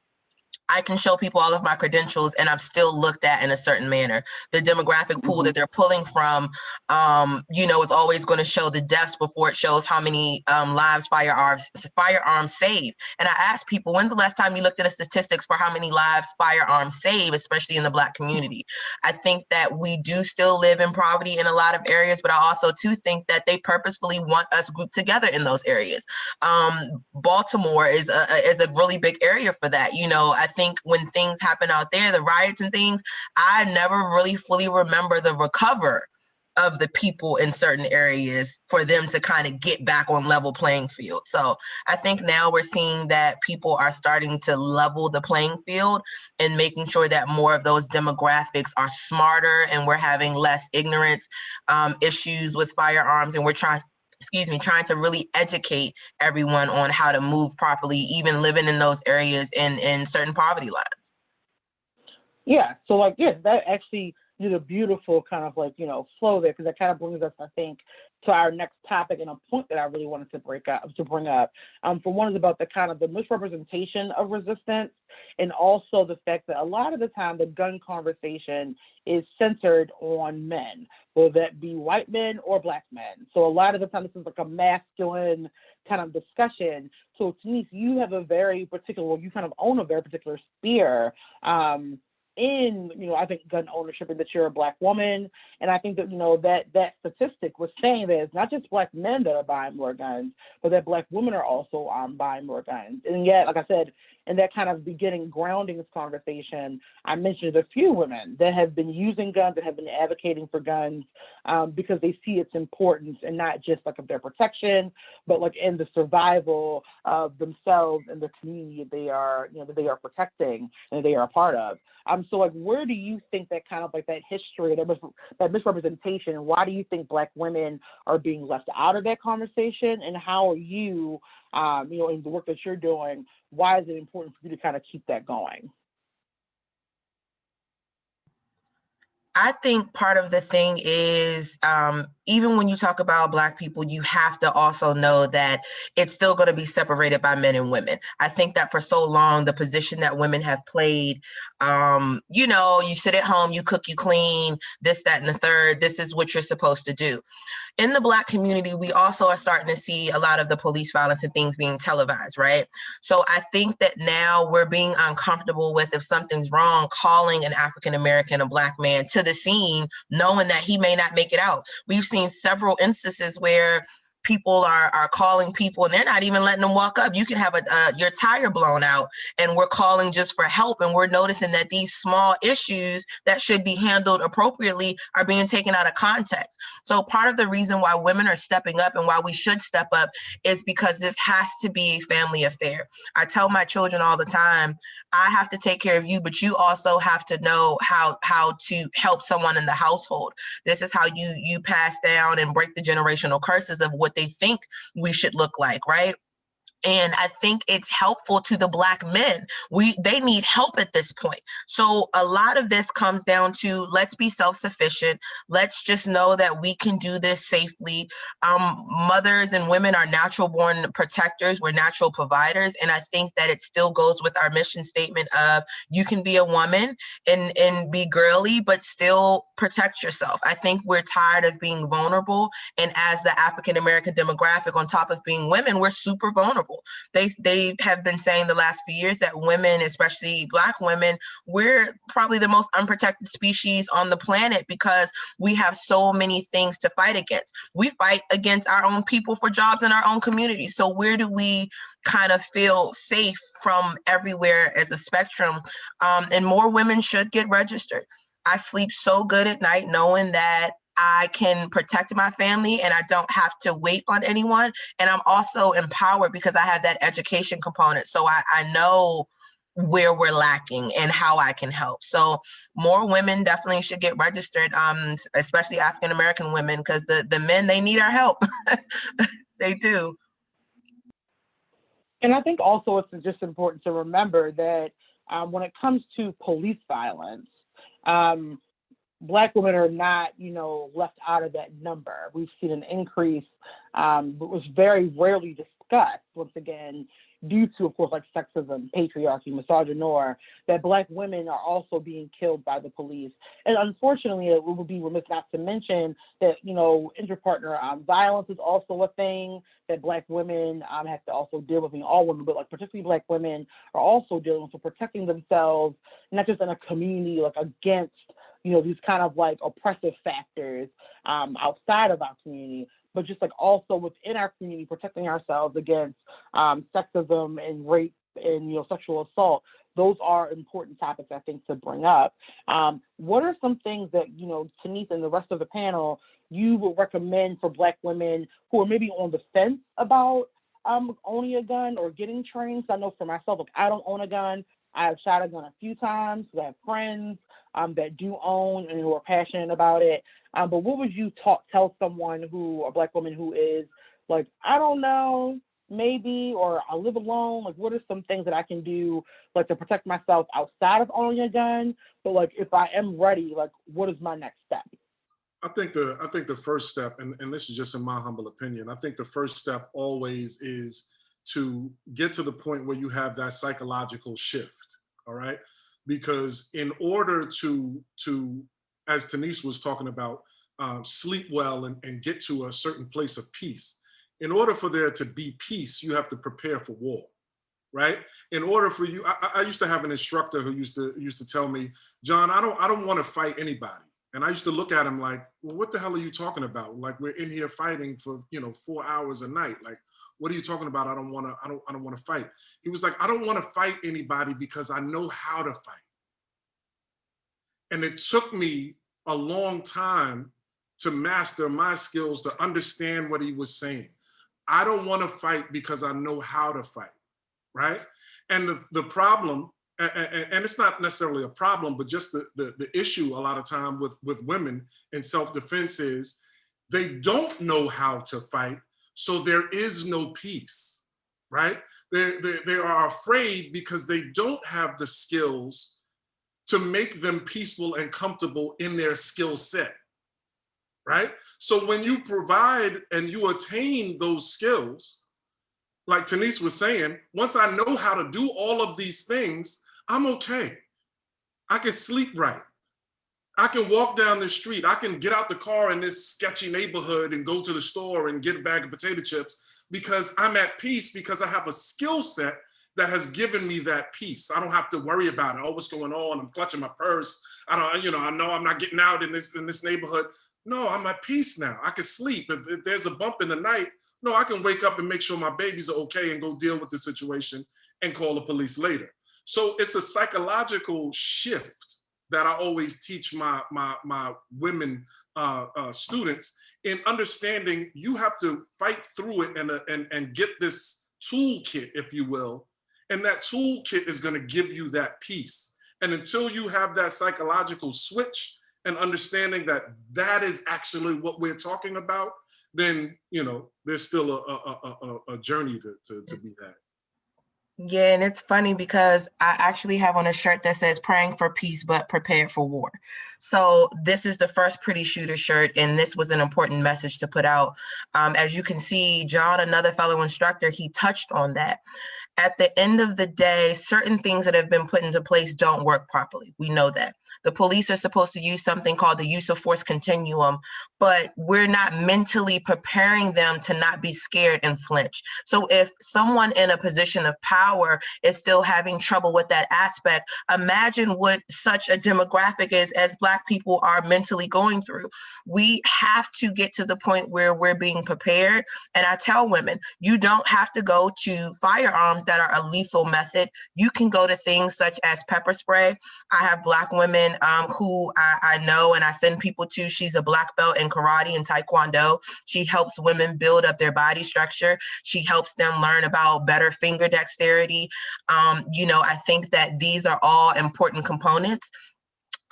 I can show people all of my credentials and I'm still looked at in a certain manner. The demographic pool that they're pulling from, it's always going to show the deaths before it shows how many lives firearms save. And I ask people, when's the last time you looked at the statistics for how many lives firearms save, especially in the Black community? I think that we do still live in poverty in a lot of areas, but I also too think that they purposefully want us grouped together in those areas. Baltimore is a really big area for that. I think when things happen out there, the riots and things, I never really fully remember the recover of the people in certain areas for them to kind of get back on level playing field. So I think now we're seeing that people are starting to level the playing field and making sure that more of those demographics are smarter, and we're having less ignorance issues with firearms, and we're trying to really educate everyone on how to move properly, even living in those areas in certain poverty lines.
Yeah, so that actually did a beautiful kind of flow there, because that kind of brings us, I think, to our next topic and a point that I really wanted to bring up. For one is about the kind of the misrepresentation of resistance, and also the fact that a lot of the time the gun conversation is centered on men, whether that be white men or Black men. So a lot of the time this is like a masculine kind of discussion. So Tanise, you have you kind of own a very particular sphere in, I think gun ownership, and that you're a Black woman. And I think that, that statistic was saying that it's not just Black men that are buying more guns, but that Black women are also buying more guns. And yet, like I said, in that kind of beginning grounding this conversation, I mentioned a few women that have been using guns, that have been advocating for guns because they see its importance, and not just of their protection, but in the survival of themselves and the community they are, that they are protecting and they are a part of. So where do you think that kind of that history, that misrepresentation, why do you think Black women are being left out of that conversation? And how are you, in the work that you're doing, why is it important for you to kind of keep that going?
I think part of the thing is even when you talk about Black people, you have to also know that it's still going to be separated by men and women. I think that for so long, the position that women have played, you sit at home, you cook, you clean, this, that, and the third, this is what you're supposed to do. In the Black community, we also are starting to see a lot of the police violence and things being televised, right? So I think that now we're being uncomfortable with, if something's wrong, calling an African-American, a Black man to the scene, knowing that he may not make it out. We've seen several instances where people are calling people and they're not even letting them walk up. You can have your tire blown out and we're calling just for help. And we're noticing that these small issues that should be handled appropriately are being taken out of context. So part of the reason why women are stepping up and why we should step up is because this has to be a family affair. I tell my children all the time, I have to take care of you, but you also have to know how to help someone in the household. This is how you pass down and break the generational curses of what they think we should look like, right? And I think it's helpful to the Black men. They need help at this point. So a lot of this comes down to, let's be self-sufficient. Let's just know that we can do this safely. Mothers and women are natural born protectors. We're natural providers. And I think that it still goes with our mission statement of, you can be a woman and be girly, but still protect yourself. I think we're tired of being vulnerable. And as the African-American demographic, on top of being women, we're super vulnerable. They have been saying the last few years that women, especially Black women, we're probably the most unprotected species on the planet because we have so many things to fight against. We fight against our own people for jobs in our own community. So where do we kind of feel safe from everywhere as a spectrum? And more women should get registered. I sleep so good at night knowing that I can protect my family and I don't have to wait on anyone. And I'm also empowered because I have that education component. So I know where we're lacking and how I can help. So more women definitely should get registered, especially African-American women, because the men, they need our help. They do.
And I think also it's just important to remember that when it comes to police violence, Black women are not, left out of that number. We've seen an increase, but was very rarely discussed, once again, due to, of course, like sexism, patriarchy, misogyny, that Black women are also being killed by the police. And unfortunately, it would be remiss not to mention that, interpartner violence is also a thing that Black women have to also deal with. All women, but like particularly Black women are also dealing with protecting themselves, not just in a community, like against these kind of like oppressive factors outside of our community, but just like also within our community, protecting ourselves against sexism and rape and, sexual assault. Those are important topics, I think, to bring up. What are some things that, Tanith and the rest of the panel, you would recommend for Black women who are maybe on the fence about owning a gun or getting trained? So I know for myself, like, I don't own a gun. I have shot a gun a few times. I have friends that do own and who are passionate about it. But what would you tell someone a Black woman who is like, I don't know, maybe, or I live alone? Like, what are some things that I can do, like, to protect myself outside of owning a gun? But like, if I am ready, like, what is my next step?
I think the first step, and this is just in my humble opinion, I think the first step always is to get to the point where you have that psychological shift, all right? Because in order to as Tanith was talking about, sleep well and get to a certain place of peace, in order for there to be peace, you have to prepare for war, right? In order for you, I used to have an instructor who used to tell me, John, I don't want to fight anybody. And I used to look at him like, well, what the hell are you talking about? Like, we're in here fighting for 4 hours a night. Like, what are you talking about? I don't want to fight. He was like, I don't want to fight anybody because I know how to fight. And it took me a long time to master my skills, to understand what he was saying. I don't want to fight because I know how to fight, right? And the problem, and it's not necessarily a problem, but just the issue a lot of time with women in self-defense is they don't know how to fight, so there is no peace, right? They are afraid because they don't have the skills to make them peaceful and comfortable in their skill set. right? So when you provide and you attain those skills, like Tanise was saying, once I know how to do all of these things, I'm okay. I can sleep right. I can walk down the street. I can get out the car in this sketchy neighborhood and go to the store and get a bag of potato chips because I'm at peace because I have a skill set that has given me that peace. I don't have to worry about it. Oh, what's going on? I'm clutching my purse. I know I'm not getting out in this neighborhood. No, I'm at peace now. I can sleep. If there's a bump in the night, no, I can wake up and make sure my babies are okay and go deal with the situation and call the police later. So it's a psychological shift that I always teach my women students in understanding you have to fight through it and get this toolkit, if you will, and that toolkit is going to give you that peace. And until you have that psychological switch and understanding that that is actually what we're talking about, then there's still a journey to be had.
Yeah, and it's funny because I actually have on a shirt that says praying for peace, but prepared for war. So this is the first Pretty Shooter shirt, and this was an important message to put out. As you can see, John, another fellow instructor, he touched on that. At the end of the day, certain things that have been put into place don't work properly. We know that. The police are supposed to use something called the use of force continuum, but we're not mentally preparing them to not be scared and flinch. So if someone in a position of power is still having trouble with that aspect, imagine what such a demographic is as Black people are mentally going through. We have to get to the point where we're being prepared. And I tell women, you don't have to go to firearms that are a lethal method. You can go to things such as pepper spray. I have Black women who I know and I send people to. She's a Black belt in karate and taekwondo. She helps women build up their body structure. She helps them learn about better finger dexterity. I think that these are all important components.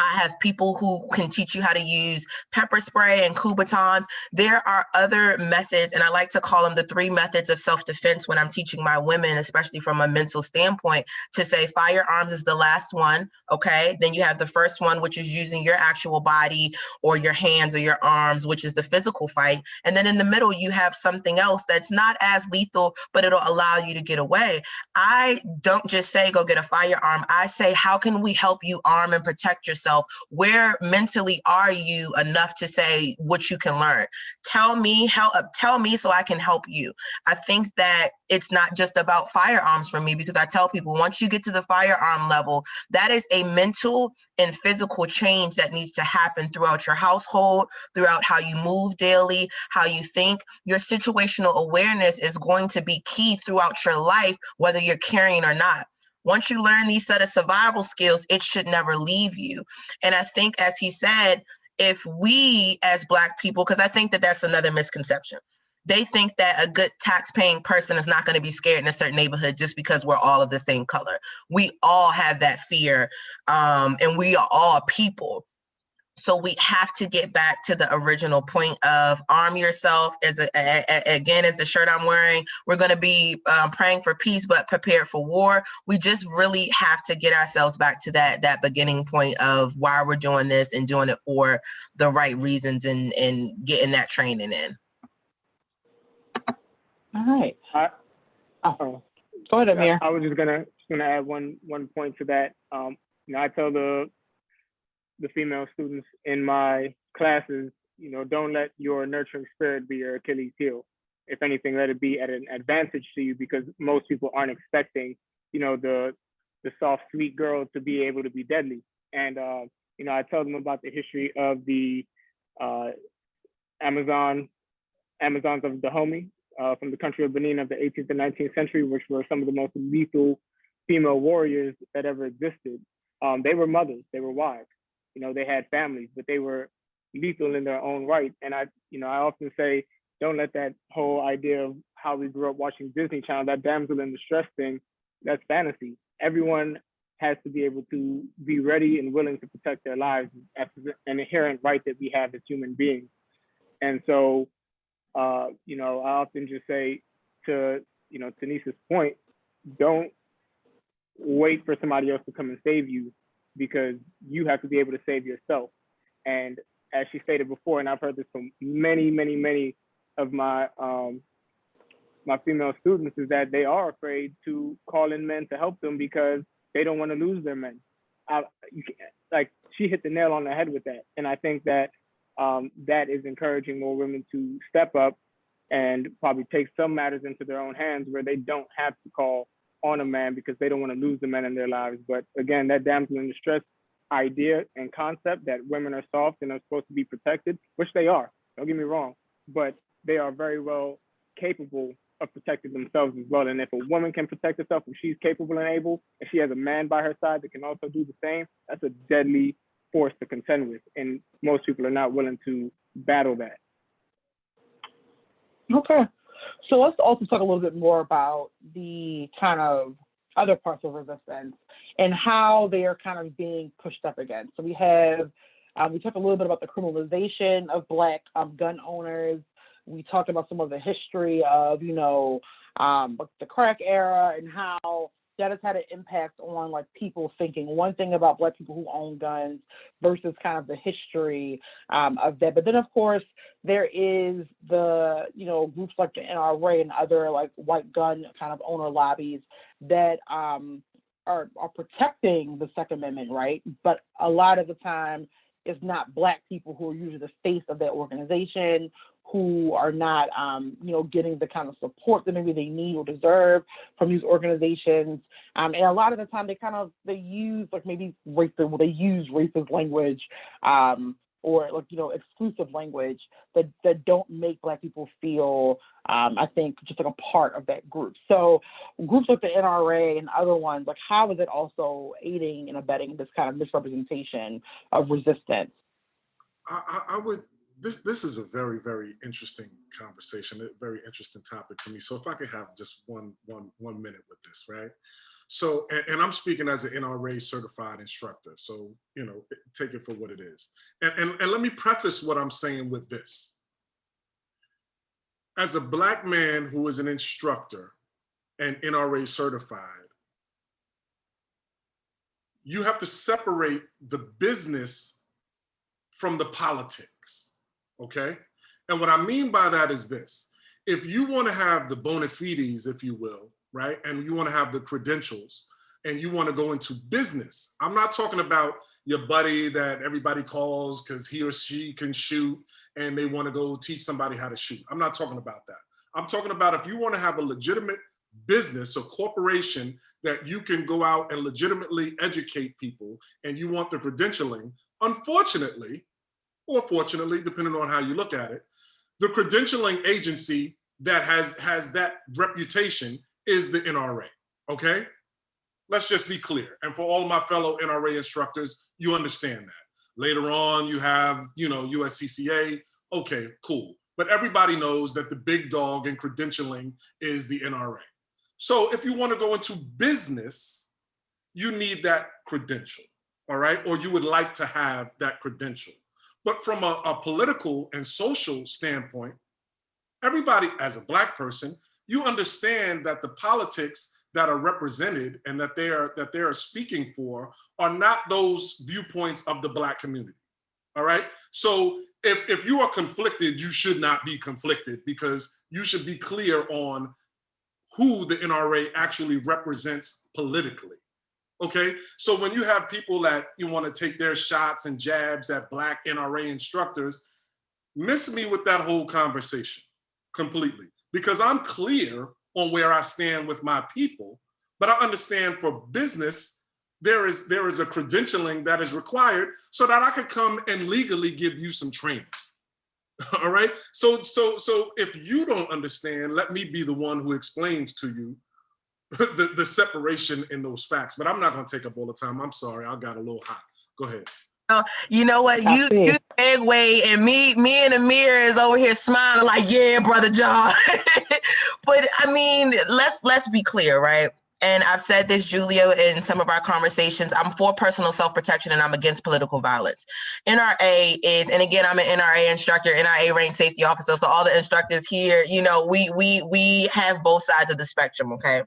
I have people who can teach you how to use pepper spray and Kubotans. There are other methods, and I like to call them the 3 methods of self-defense when I'm teaching my women, especially from a mental standpoint, to say firearms is the last one, okay? Then you have the first one, which is using your actual body or your hands or your arms, which is the physical fight. And then in the middle, you have something else that's not as lethal, but it'll allow you to get away. I don't just say, go get a firearm. I say, how can we help you arm and protect yourself? Where mentally are you enough to say what you can learn? Tell me so I can help you. I think that it's not just about firearms for me, because I tell people once you get to the firearm level, that is a mental and physical change that needs to happen throughout your household, throughout how you move daily, how you think. Your situational awareness is going to be key throughout your life, whether you're carrying or not. Once you learn these set of survival skills, it should never leave you. And I think, as he said, if we as Black people, because I think that that's another misconception, they think that a good tax-paying person is not going to be scared in a certain neighborhood just because we're all of the same color. We all have that fear, and we are all people. So we have to get back to the original point of arm yourself. Again, as the shirt I'm wearing, we're going to be praying for peace, but prepared for war. We just really have to get ourselves back to that beginning point of why we're doing this and doing it for the right reasons and getting that training in.
All right. Go ahead, Amir.
I was just gonna add one point to that. I tell the female students in my classes, don't let your nurturing spirit be your Achilles heel. If anything, let it be at an advantage to you, because most people aren't expecting, the soft, sweet girl to be able to be deadly. And, I tell them about the history of the Amazons of Dahomey from the country of Benin of the 18th and 19th century, which were some of the most lethal female warriors that ever existed. They were mothers, they were wives. They had families, but they were lethal in their own right. And I often say, don't let that whole idea of how we grew up watching Disney Channel, that damsel in distress thing, that's fantasy. Everyone has to be able to be ready and willing to protect their lives. That's an inherent right that we have as human beings. And so, I often just say to, Tanise's point, don't wait for somebody else to come and save you, because you have to be able to save yourself. And as she stated before, and I've heard this from many of my my female students, is that they are afraid to call in men to help them because they don't want to lose their men. Like she hit the nail on the head with that, and I think that that is encouraging more women to step up and probably take some matters into their own hands where they don't have to call on a man because they don't want to lose the men in their lives. But again, that damsel in distress idea and concept that women are soft and are supposed to be protected, which they are, don't get me wrong, but they are very well capable of protecting themselves as well. And if a woman can protect herself, if she's capable and able, and she has a man by her side that can also do the same, that's a deadly force to contend with. And most people are not willing to battle that.
Okay. So let's also talk a little bit more about the kind of other parts of resistance and how they are kind of being pushed up against. So we have, we talked a little bit about the criminalization of Black gun owners. We talked about some of the history of, you know, the crack era and how that has had an impact on like people thinking one thing about Black people who own guns versus kind of the history of that. But then of course there is the, you know, groups like the NRA and other like white gun kind of owner lobbies that are protecting the Second Amendment, right? But a lot of the time it's not Black people who are usually the face of that organization, who are not, you know, getting the kind of support that maybe they need or deserve from these organizations. And a lot of the time they use like maybe racist, they use racist language or like, you know, exclusive language that don't make Black people feel, I think, just like a part of that group. So groups like the NRA and other ones, like how is it also aiding and abetting this kind of misrepresentation of resistance?
I would, this is a very, very interesting conversation, a very interesting topic to me. So if I could have just one minute with this, right? So, and I'm speaking as an NRA certified instructor. So, you know, take it for what it is. And let me preface what I'm saying with this. As a Black man who is an instructor and NRA certified, you have to separate the business from the politics, okay? And what I mean by that is this. If you want to have the bona fides, if you will, right? And you want to have the credentials and you want to go into business. I'm not talking about your buddy that everybody calls because he or she can shoot and they want to go teach somebody how to shoot. I'm not talking about that. I'm talking about if you want to have a legitimate business or corporation that you can go out and legitimately educate people and you want the credentialing, unfortunately, or fortunately, depending on how you look at it, the credentialing agency that has that reputation is the NRA, okay? Let's just be clear. And for all of my fellow NRA instructors, you understand that. Later on, you have, you know, USCCA, okay, cool. But everybody knows that the big dog in credentialing is the NRA. So if you want to go into business, you need that credential, all right? Or you would like to have that credential. But from a political and social standpoint, everybody, as a Black person, you understand that the politics that are represented and that they are speaking for are not those viewpoints of the Black community. All right. So if you are conflicted, you should not be conflicted because you should be clear on who the NRA actually represents politically. Okay. So when you have people that you want to take their shots and jabs at Black NRA instructors, miss me with that whole conversation completely, because I'm clear on where I stand with my people, but I understand for business, there is a credentialing that is required so that I could come and legally give you some training. All right. So if you don't understand, let me be the one who explains to you the separation in those facts. But I'm not going to take up all the time. I'm sorry. I got a little hot. Go ahead.
You know what? You segue, and me and Amir is over here smiling like, yeah, brother John. But I mean, let's be clear, right? And I've said this, Julia, in some of our conversations, I'm for personal self-protection and I'm against political violence. NRA is, and again, I'm an NRA instructor, NRA rank safety officer. So all the instructors here, you know, we have both sides of the spectrum, okay?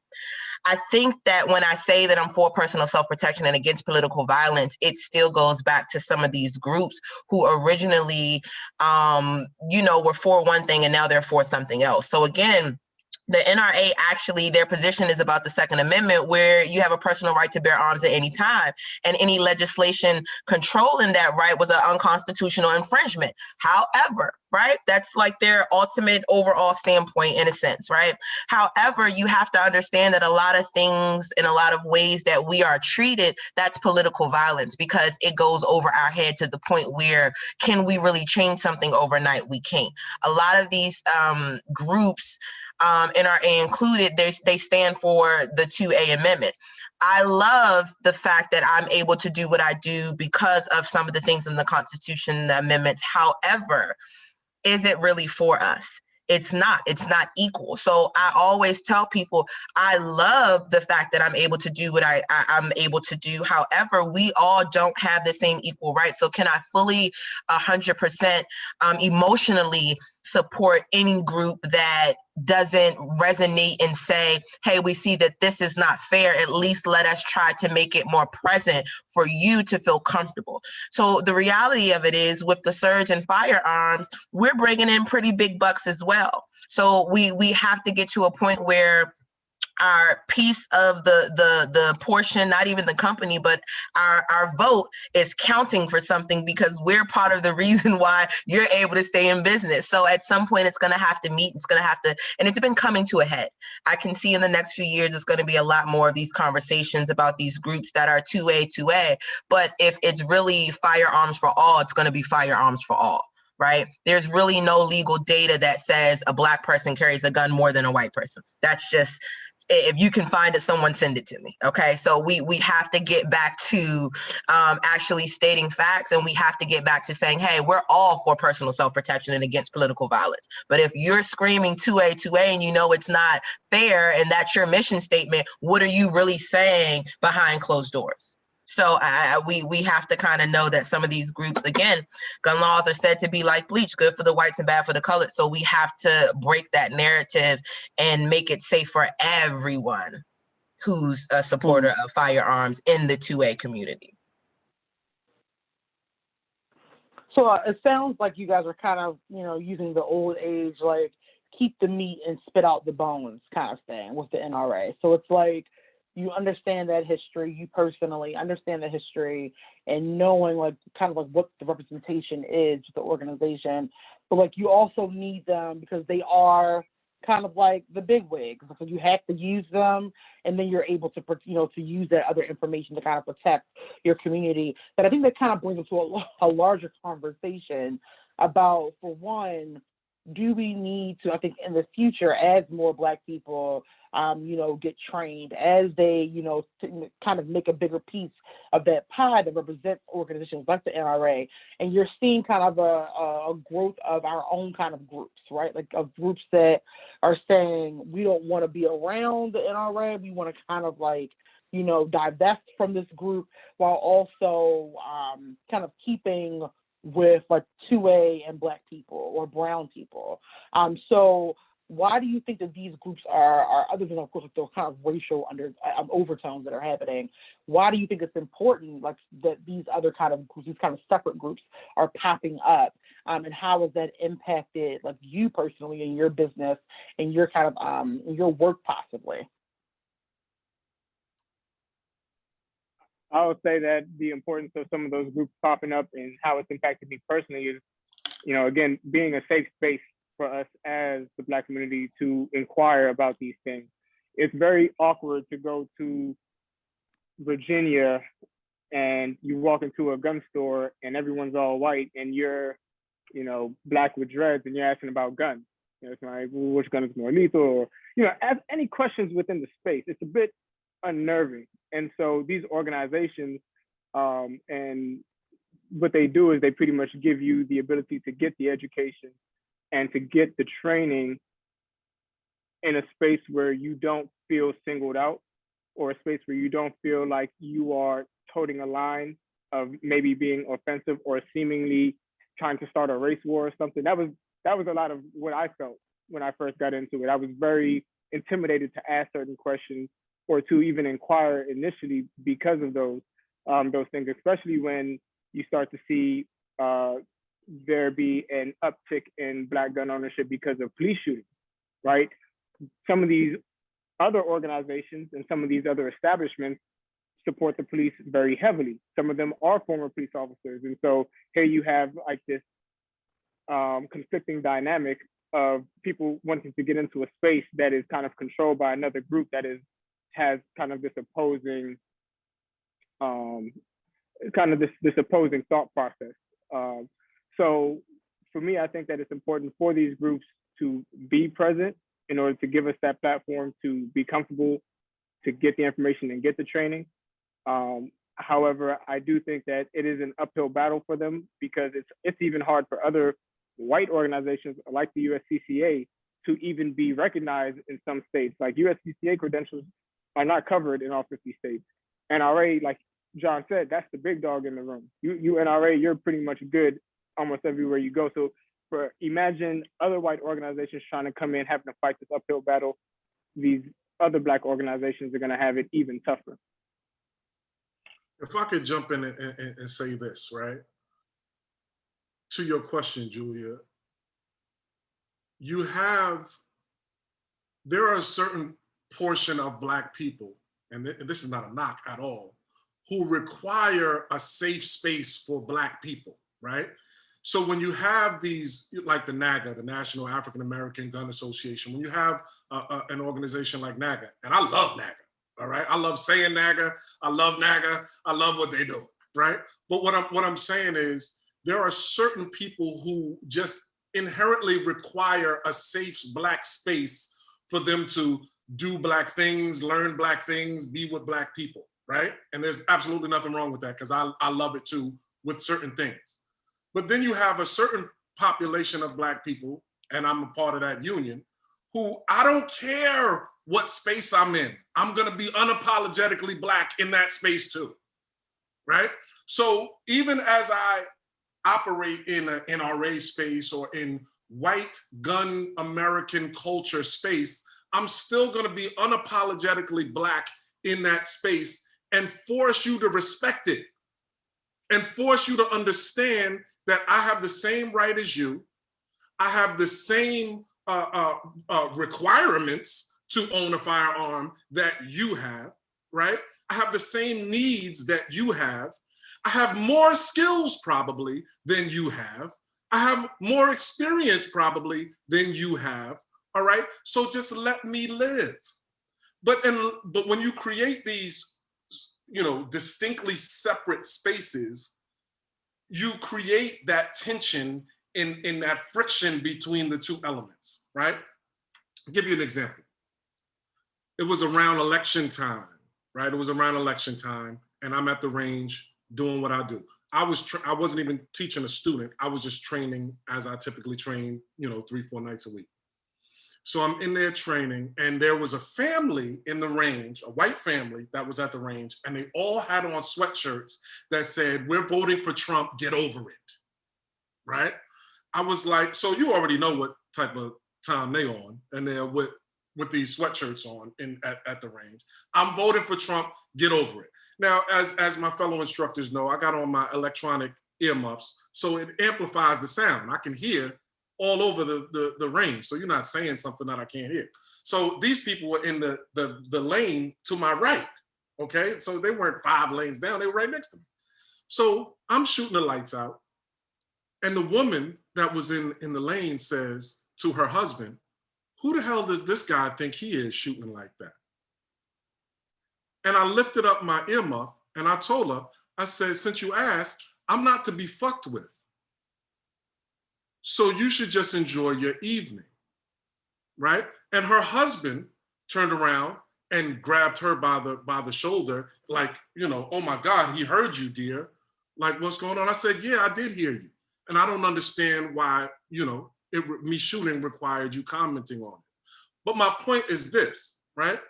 I think that when I say that I'm for personal self-protection and against political violence, it still goes back to some of these groups who originally, were for one thing and now they're for something else. So again, the NRA actually, their position is about the Second Amendment, where you have a personal right to bear arms at any time. And any legislation controlling that right was an unconstitutional infringement. However, right, that's like their ultimate overall standpoint in a sense, right? However, you have to understand that a lot of things, in a lot of ways that we are treated, that's political violence, because it goes over our head to the point where, can we really change something overnight? We can't. A lot of these groups, NRA included, they stand for the 2A amendment. I love the fact that I'm able to do what I do because of some of the things in the Constitution, the amendments. However, is it really for us? It's not equal. So I always tell people, I love the fact that I'm able to do what I'm able to do. However, we all don't have the same equal rights. So can I fully 100% emotionally support any group that doesn't resonate and say, hey, we see that this is not fair. At least let us try to make it more present for you to feel comfortable. So the reality of it is, with the surge in firearms, we're bringing in pretty big bucks as well. So we have to get to a point where our piece of the portion, not even the company, but our vote is counting for something, because we're part of the reason why you're able to stay in business. So at some point it's going to have to meet, it's going to have to, and it's been coming to a head. I can see in the next few years, it's going to be a lot more of these conversations about these groups that are 2A, but if it's really firearms for all, it's going to be firearms for all. Right? There's really no legal data that says a Black person carries a gun more than a white person. That's just, if you can find it, someone send it to me. Okay. So we have to get back to actually stating facts, and we have to get back to saying, hey, we're all for personal self-protection and against political violence. But if you're screaming 2A and you know it's not fair, and that's your mission statement, what are you really saying behind closed doors? So we have to kind of know that some of these groups, again, gun laws are said to be like bleach, good for the whites and bad for the colored. So we have to break that narrative and make it safe for everyone who's a supporter of firearms in the 2A community.
So it sounds like you guys are kind of, using the old age, like keep the meat and spit out the bones kind of thing with the NRA. So it's like, you understand that history, you personally understand the history, and knowing like kind of like what the representation is with the organization. But like you also need them because they are kind of like the big wigs. So you have to use them, and then you're able to, to use that other information to kind of protect your community. But I think that kind of brings us to a larger conversation about, for one, do we need to, I think in the future, as more Black people, get trained, as they, kind of make a bigger piece of that pie that represents organizations like the NRA, and you're seeing kind of a growth of our own kind of groups, right? Like of groups that are saying, we don't want to be around the NRA, we want to kind of like, divest from this group, while also kind of keeping with like 2A and Black people or brown people. So why do you think that these groups are other than, of course, those kind of racial overtones that are happening, why do you think it's important, like, that these other kind of groups, these kind of separate groups are popping up? And how has that impacted, like, you personally in your business and your kind of your work possibly?
I would say that the importance of some of those groups popping up and how it's impacted me personally is, again, being a safe space for us as the Black community to inquire about these things. It's very awkward to go to Virginia and you walk into a gun store and everyone's all white and you're, Black with dreads and you're asking about guns. It's like, well, which gun is more lethal? Or, ask any questions within the space. It's a bit unnerving. And so these organizations and what they do is they pretty much give you the ability to get the education and to get the training in a space where you don't feel singled out, or a space where you don't feel like you are toting a line of maybe being offensive or seemingly trying to start a race war or something. That was a lot of what I felt when I first got into it. I was very intimidated to ask certain questions or to even inquire initially because of those things, especially when you start to see there be an uptick in Black gun ownership because of police shootings, right? Some of these other organizations and some of these other establishments support the police very heavily. Some of them are former police officers. And so here you have like this conflicting dynamic of people wanting to get into a space that is kind of controlled by another group that has kind of this opposing this opposing thought process. So for me, I think that it's important for these groups to be present in order to give us that platform to be comfortable, to get the information and get the training. However, I do think that it is an uphill battle for them because it's even hard for other white organizations like the USCCA to even be recognized in some states. Like USCCA credentials are not covered in all 50 states. NRA, like John said, that's the big dog in the room. You NRA, you're pretty much good almost everywhere you go. So imagine other white organizations trying to come in, having to fight this uphill battle. These other Black organizations are going to have it even tougher.
If I could jump in and say this, right? To your question, Julia, there are a certain portion of Black people, and this is not a knock at all, who require a safe space for Black people, right? So when you have these, like the NAGA, the National African American Gun Association, when you have an organization like NAGA, and I love NAGA, all right? I love saying NAGA, I love NAGA, I love what they do, right? But what I'm saying is, there are certain people who just inherently require a safe Black space for them to do Black things, learn Black things, be with Black people, right? And there's absolutely nothing wrong with that because I love it too with certain things. But then you have a certain population of Black people, and I'm a part of that union, who I don't care what space I'm in. I'm gonna be unapologetically Black in that space too, right? So even as I operate in an NRA space or in white gun American culture space, I'm still gonna be unapologetically Black in that space and force you to respect it and force you to understand that I have the same right as you. I have the same requirements to own a firearm that you have, right? I have the same needs that you have. I have more skills probably than you have. I have more experience probably than you have, all right? So just let me live. But when you create these, distinctly separate spaces, you create that tension in that friction between the two elements, right? I'll give you an example. It was around election time, right? It was around election time, and I'm at the range doing what I do. I wasn't even teaching a student. I was just training as I typically train, 3-4 nights a week. So I'm in there training, and there was a family in the range, a white family that was at the range, and they all had on sweatshirts that said, "We're voting for Trump, get over it," right? I was like, so you already know what type of time they on, and they're with these sweatshirts on at the range. I'm voting for Trump, get over it. Now, as my fellow instructors know, I got on my electronic earmuffs, so it amplifies the sound. I can hear all over the range, so you're not saying something that I can't hear. So these people were in the lane to my right, okay? So they weren't 5 lanes down, they were right next to me. So I'm shooting the lights out, and the woman that was in the lane says to her husband, "Who the hell does this guy think he is shooting like that?" And I lifted up my earmuff and I told her, I said, "Since you asked, I'm not to be fucked with. So you should just enjoy your evening," right? And her husband turned around and grabbed her by the shoulder, like, "Oh my God, he heard you, dear. Like, what's going on?" I said, "Yeah, I did hear you. And I don't understand why, me shooting required you commenting on it." But my point is this, right?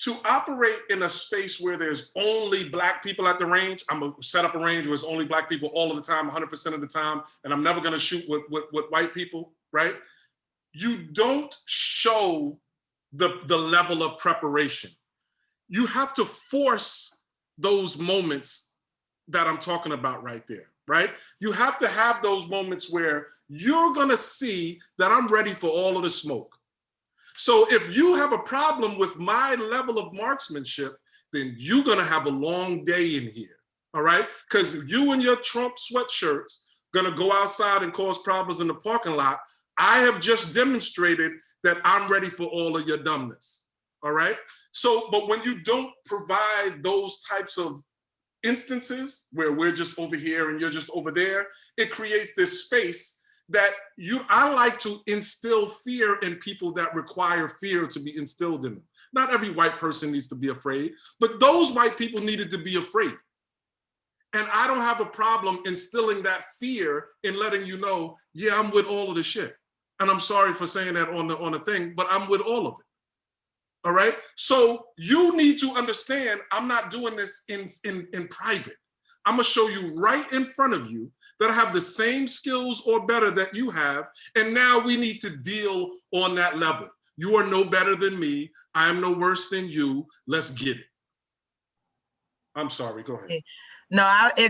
To operate in a space where there's only Black people at the range, I'm gonna set up a range where it's only Black people all of the time, 100% of the time, and I'm never gonna shoot with white people, right? You don't show the level of preparation. you have to force those moments that I'm talking about right there, right? You have to have those moments where you're gonna see that I'm ready for all of the smoke. So if you have a problem with my level of marksmanship, then you're gonna have a long day in here, all right? Because you and your Trump sweatshirts gonna go outside and cause problems in the parking lot. I have just demonstrated that I'm ready for all of your dumbness, all right? So, but when you don't provide those types of instances where we're just over here and you're just over there, it creates this space that I like to instill fear in people that require fear to be instilled in them. Not every white person needs to be afraid, but those white people needed to be afraid. And I don't have a problem instilling that fear in letting you know, yeah, I'm with all of the shit. And I'm sorry for saying that on the thing, but I'm with all of it. All right. So you need to understand I'm not doing this in private. I'm gonna show you right in front of you that I have the same skills or better that you have. And now we need to deal on that level. You are no better than me. I am no worse than you. Let's get it. I'm sorry, go ahead.
No,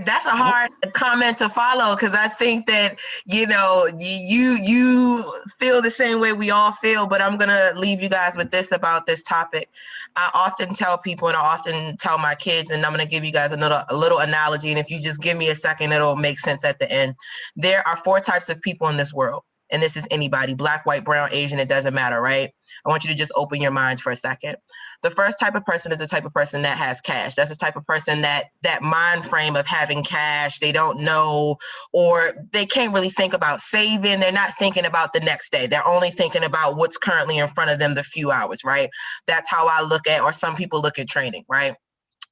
that's a hard comment to follow, because I think that, you know, you feel the same way we all feel, but I'm going to leave you guys with this about this topic. I often tell people, and I often tell my kids, and I'm going to give you guys a little analogy, and if you just give me a second, it'll make sense at the end. There are 4 types of people in this world. And this is anybody, Black, white, brown, Asian, it doesn't matter, right? I want you to just open your minds for a second. The first type of person is the type of person that has cash. That's the type of person that mind frame of having cash, they don't know, or they can't really think about saving. They're not thinking about the next day. They're only thinking about what's currently in front of them the few hours, right? That's how I look at, or some people look at trading, right?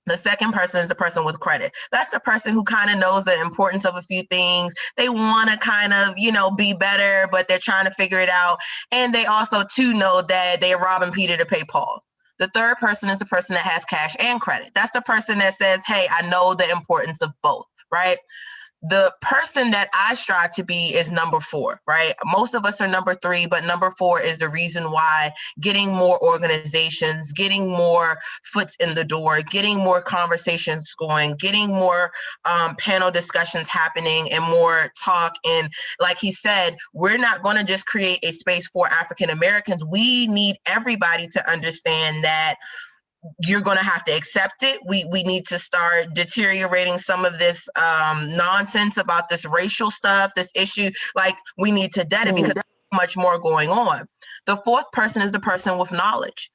The second person is the person with credit. That's the person who kind of knows the importance of a few things. They want to kind of, you know, be better, but they're trying to figure it out. And they also, too, know that they're robbing Peter to pay Paul. The third person is the person that has cash and credit. That's the person that says, hey, I know the importance of both, right? The person that I strive to be is number 4, right? Most of us are number 3, but number 4 is the reason why getting more organizations, getting more foots in the door, getting more conversations going, getting more panel discussions happening and more talk. And like he said, we're not going to just create a space for African Americans. We need everybody to understand that you're going to have to accept it. We need to start deteriorating some of this nonsense about this racial stuff, this issue. Like, we need to dead it because there's much more going on. The fourth person is the person with knowledge.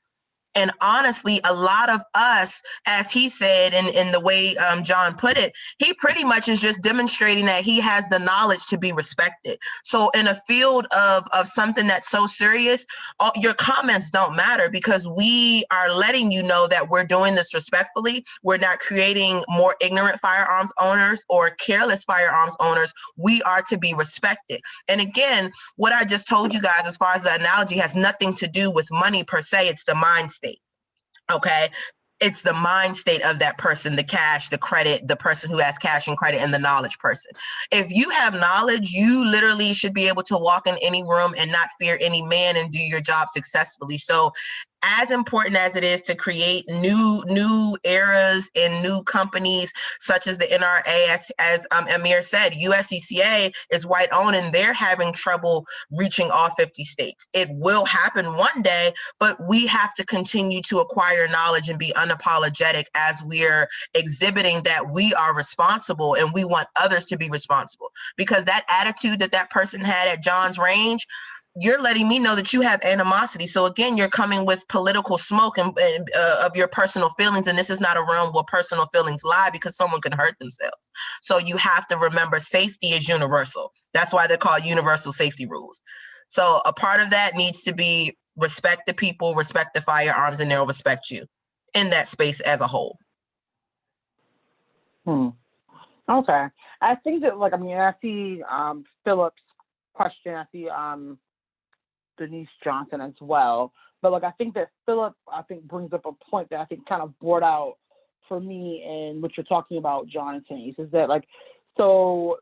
And honestly, a lot of us, as he said, in the way John put it, he pretty much is just demonstrating that he has the knowledge to be respected. So in a field of something that's so serious, your comments don't matter, because we are letting you know that we're doing this respectfully. We're not creating more ignorant firearms owners or careless firearms owners. We are to be respected. And again, what I just told you guys, as far as the analogy, has nothing to do with money per se. It's the mind state. Okay. It's the mind state of that person, the cash, the credit, the person who has cash and credit, and the knowledge person. If you have knowledge, you literally should be able to walk in any room and not fear any man and do your job successfully. So as important as it is to create new eras and new companies such as the NRA, as Amir said, USCCA is white owned and they're having trouble reaching all 50 states. It will happen one day, but we have to continue to acquire knowledge and be unapologetic as we're exhibiting that we are responsible and we want others to be responsible. Because that attitude that person had at John's range, you're letting me know that you have animosity. So again, you're coming with political smoke and of your personal feelings. And this is not a realm where personal feelings lie, because someone can hurt themselves. So you have to remember, safety is universal. That's why they're called universal safety rules. So a part of that needs to be respect the people, respect the firearms, and they'll respect you in that space as a whole.
Okay. I think that, like, I mean, I see Philip's question. I see Denise Johnson as well. But like, I think that Philip, brings up a point that I think kind of brought out for me in what you're talking about, John and Denise, is that, like, so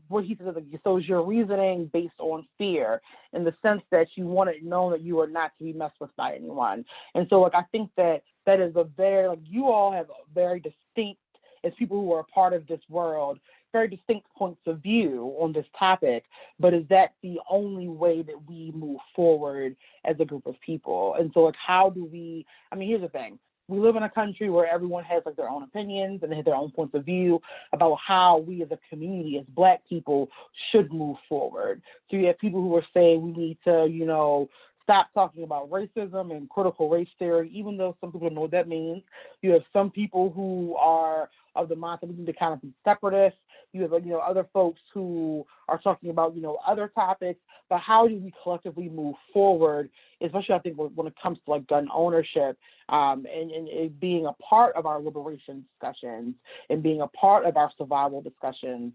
what he says, like, so is your reasoning based on fear, in the sense that you want it known that you are not to be messed with by anyone. And so, like, I think that that is a very, like, you all have a very distinct, as people who are a part of this world, very distinct points of view on this topic, but is that the only way that we move forward as a group of people? And so, like, how do we, I mean, here's the thing. We live in a country where everyone has, like, their own opinions and they have their own points of view about how we as a community, as Black people, should move forward. So you have people who are saying we need to, you know, stop talking about racism and critical race theory, even though some people don't know what that means. You have some people who are of the mindset we need to kind of be separatists. You have, you know, other folks who are talking about, you know, other topics. But how do we collectively move forward, especially I think when it comes to, like, gun ownership, and it being a part of our liberation discussions and being a part of our survival discussions,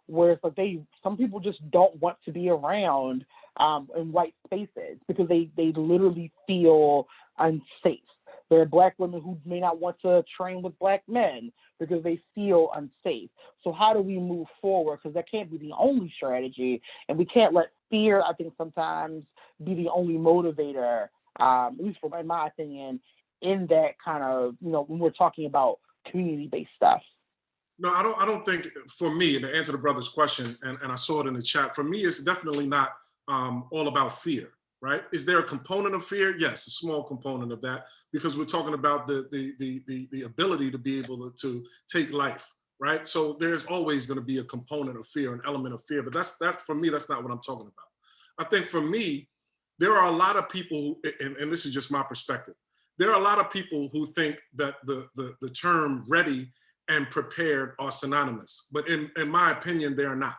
where it's like some people just don't want to be around in white spaces because they literally feel unsafe. There are Black women who may not want to train with Black men because they feel unsafe. So how do we move forward? Because that can't be the only strategy, and we can't let fear, I think, sometimes be the only motivator, at least in my opinion, in that kind of, you know, when we're talking about community-based stuff.
No, I don't think, for me, to answer the brother's question, and I saw it in the chat, for me, it's definitely not all about fear, right? Is there a component of fear? Yes, a small component of that, because we're talking about the ability to be able to take life, right? So there's always going to be a component of fear, an element of fear, but that for me, that's not what I'm talking about. I think for me, there are a lot of people, and this is just my perspective, there are a lot of people who think that the term ready and prepared are synonymous, but in my opinion, they are not,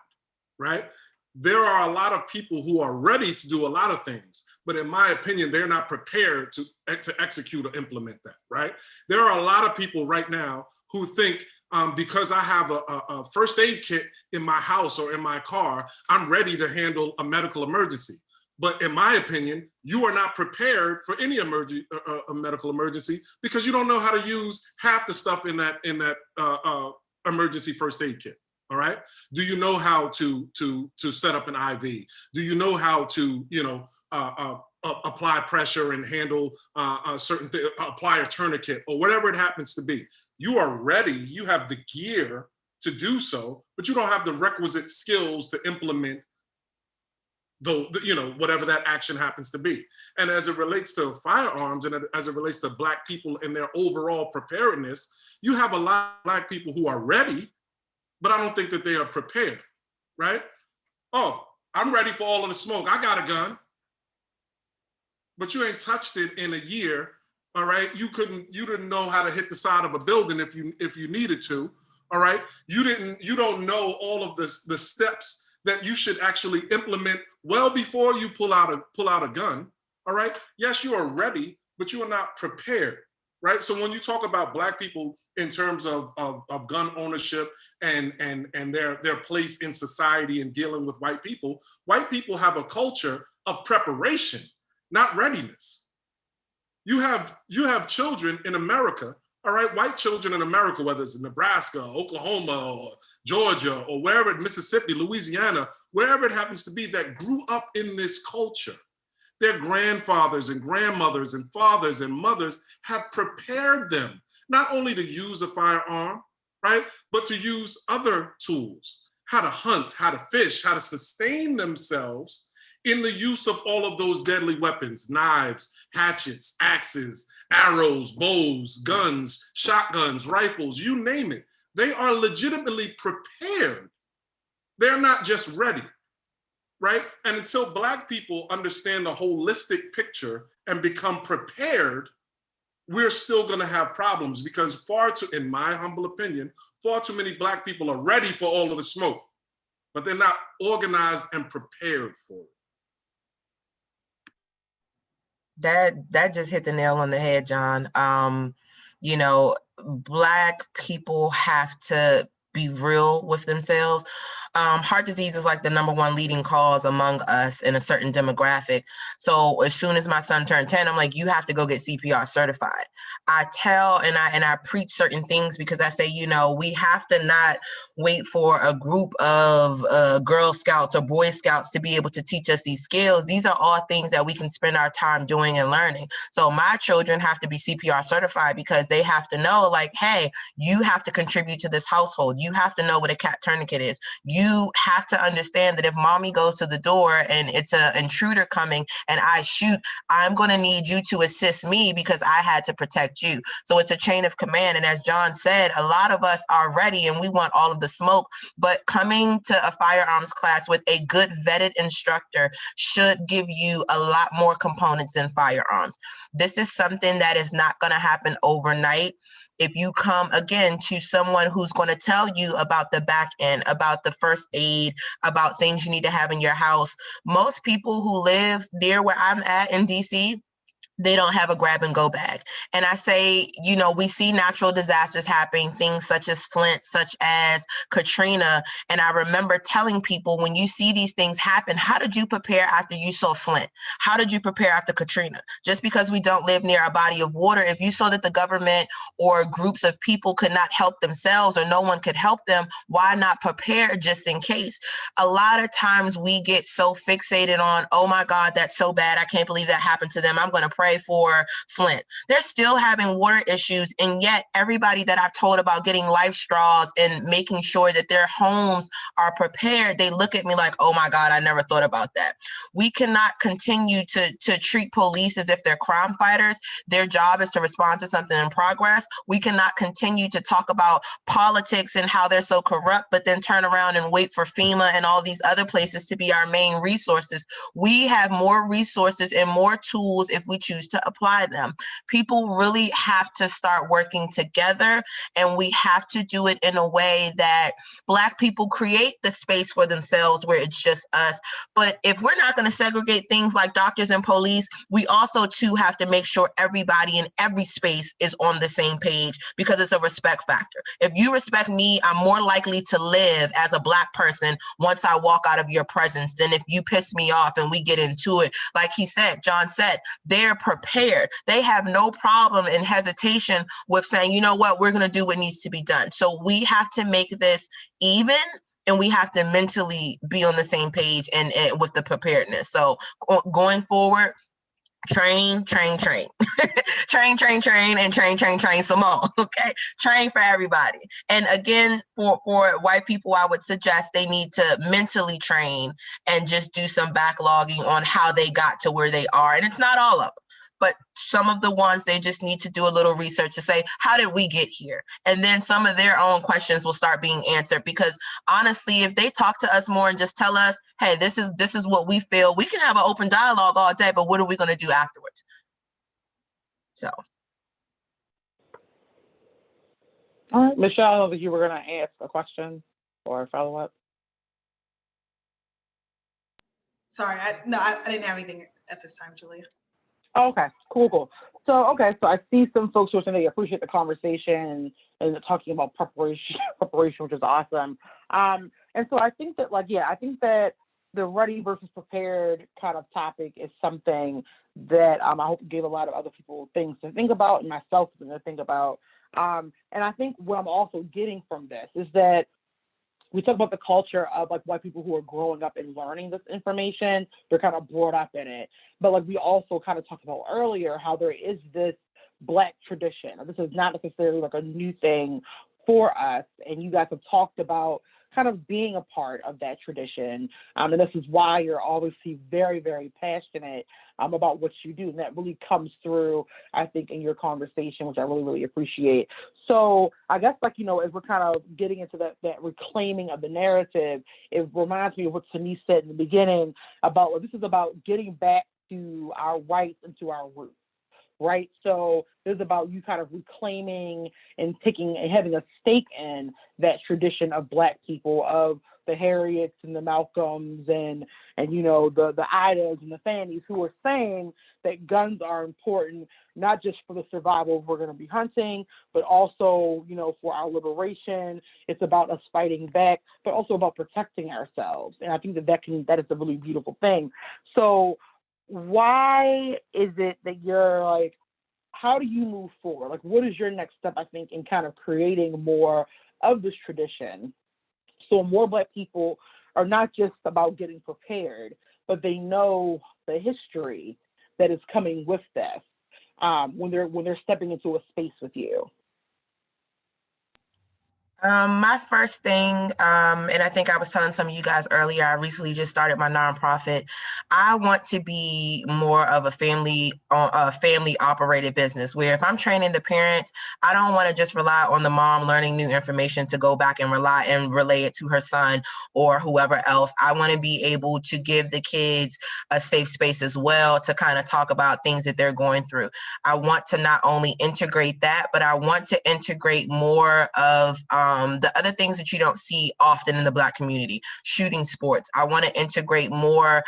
right? There are a lot of people who are ready to do a lot of things, but in my opinion, they're not prepared to execute or implement that, right? There are a lot of people right now who think because I have a first aid kit in my house or in my car, I'm ready to handle a medical emergency. But in my opinion, you are not prepared for any medical emergency because you don't know how to use half the stuff in that emergency first aid kit. All right. Do you know how to set up an IV? Do you know how to, you know, apply pressure and handle certain things, apply a tourniquet or whatever it happens to be? You are ready. You have the gear to do so, but you don't have the requisite skills to implement you know, whatever that action happens to be. And as it relates to firearms and as it relates to Black people and their overall preparedness, you have a lot of Black people who are ready, but I don't think that they are prepared, right? Oh, I'm ready for all of the smoke. I got a gun, but you ain't touched it in a year, all right? You didn't know how to hit the side of a building if you needed to, all right? You don't know all of the steps that you should actually implement well before you pull out a gun, all right? Yes, you are ready, but you are not prepared, right? So when you talk about Black people in terms of gun ownership and their place in society and dealing with white people have a culture of preparation, not readiness. You have children in America, all right, white children in America, whether it's in Nebraska, Oklahoma, or Georgia, or wherever, Mississippi, Louisiana, wherever it happens to be, that grew up in this culture. Their grandfathers and grandmothers and fathers and mothers have prepared them not only to use a firearm, right, but to use other tools, how to hunt, how to fish, how to sustain themselves in the use of all of those deadly weapons, knives, hatchets, axes, arrows, bows, guns, shotguns, rifles, you name it. They are legitimately prepared. They're not just ready, right? And until Black people understand the holistic picture and become prepared, we're still gonna have problems because in my humble opinion, far too many Black people are ready for all of the smoke, but they're not organized and prepared for it.
That just hit the nail on the head, John. You know, Black people have to be real with themselves. Heart disease is like the #1 leading cause among us in a certain demographic. So as soon as my son turned 10, I'm like, you have to go get CPR certified. I tell and I preach certain things because I say, we have to not wait for a group of Girl Scouts or Boy Scouts to be able to teach us these skills. These are all things that we can spend our time doing and learning. So my children have to be CPR certified because they have to know, like, hey, you have to contribute to this household. You have to know what a cat tourniquet is. You have to understand that if mommy goes to the door and it's an intruder coming and I shoot, I'm going to need you to assist me because I had to protect you. So it's a chain of command. And as John said, a lot of us are ready and we want all of the smoke, but coming to a firearms class with a good vetted instructor should give you a lot more components than firearms. This is something that is not going to happen overnight. If you come again to someone who's going to tell you about the back end, about the first aid, about things you need to have in your house, most people who live near where I'm at in DC, they don't have a grab and go bag. And I say, we see natural disasters happening, things such as Flint, such as Katrina. And I remember telling people, when you see these things happen, how did you prepare after you saw Flint? How did you prepare after Katrina? Just because we don't live near a body of water, if you saw that the government or groups of people could not help themselves or no one could help them, why not prepare just in case? A lot of times we get so fixated on, oh my God, that's so bad. I can't believe that happened to them. I'm going to pray for Flint. They're still having water issues. And yet everybody that I've told about getting life straws and making sure that their homes are prepared, they look at me like, oh my God, I never thought about that. We cannot continue to treat police as if they're crime fighters. Their job is to respond to something in progress. We cannot continue to talk about politics and how they're so corrupt, but then turn around and wait for FEMA and all these other places to be our main resources. We have more resources and more tools if we choose to apply them. People really have to start working together, and we have to do it in a way that Black people create the space for themselves where it's just us. But if we're not going to segregate things like doctors and police, we also too have to make sure everybody in every space is on the same page, because it's a respect factor. If you respect me, I'm more likely to live as a Black person once I walk out of your presence than if you piss me off and we get into it. Like John said, they're prepared. They have no problem and hesitation with saying, you know what, we're going to do what needs to be done. So we have to make this even, and we have to mentally be on the same page and with the preparedness. So going forward, train, train, train, train, train, train, and train, train, train some more. Okay, train for everybody. And again, for white people, I would suggest they need to mentally train and just do some backlogging on how they got to where they are. And it's not all of them, but some of the ones they just need to do a little research to say, how did we get here? And then some of their own questions will start being answered, because honestly, if they talk to us more and just tell us, hey, this is what we feel, we can have an open dialogue all day, but what are we going to do afterwards? So.
All right, Michelle, I know that you were going to ask a question or follow up.
Sorry, I didn't have anything at this time, Julia.
Oh, okay, cool. So I see some folks who are saying they appreciate the conversation and talking about preparation, which is awesome. And so I think that, I think that the ready versus prepared kind of topic is something that I hope gave a lot of other people things to think about, and myself to think about. And I think what I'm also getting from this is that we talk about the culture of white people who are growing up and learning this information. They're kind of brought up in it. But we also kind of talked about earlier how there is this Black tradition. This is not necessarily a new thing for us. And you guys have talked about kind of being a part of that tradition. And this is why you're obviously very, very passionate about what you do. And that really comes through, I think, in your conversation, which I really, really appreciate. So I guess, as we're kind of getting into that reclaiming of the narrative, it reminds me of what Denise said in the beginning about this is about getting back to our rights and to our roots. Right. So this is about you kind of reclaiming and taking and having a stake in that tradition of Black people, of the Harriets and the Malcolms and you know, the Idas and the Fannies who are saying that guns are important, not just for the survival if we're going to be hunting, but also, you know, for our liberation. It's about us fighting back, but also about protecting ourselves. And I think that is a really beautiful thing. So why is it that you're like, how do you move forward? Like, what is your next step, I think, in kind of creating more of this tradition so more Black people are not just about getting prepared, but they know the history that is coming with this when they're stepping into a space with you?
My first thing, and I think I was telling some of you guys earlier, I recently just started my nonprofit. I want to be more of a family operated business where if I'm training the parents, I don't want to just rely on the mom learning new information to go back and relay it to her son or whoever else. I want to be able to give the kids a safe space as well to kind of talk about things that they're going through. I want to not only integrate that, but I want to integrate more of the other things that you don't see often in the Black community, shooting sports. I want to integrate more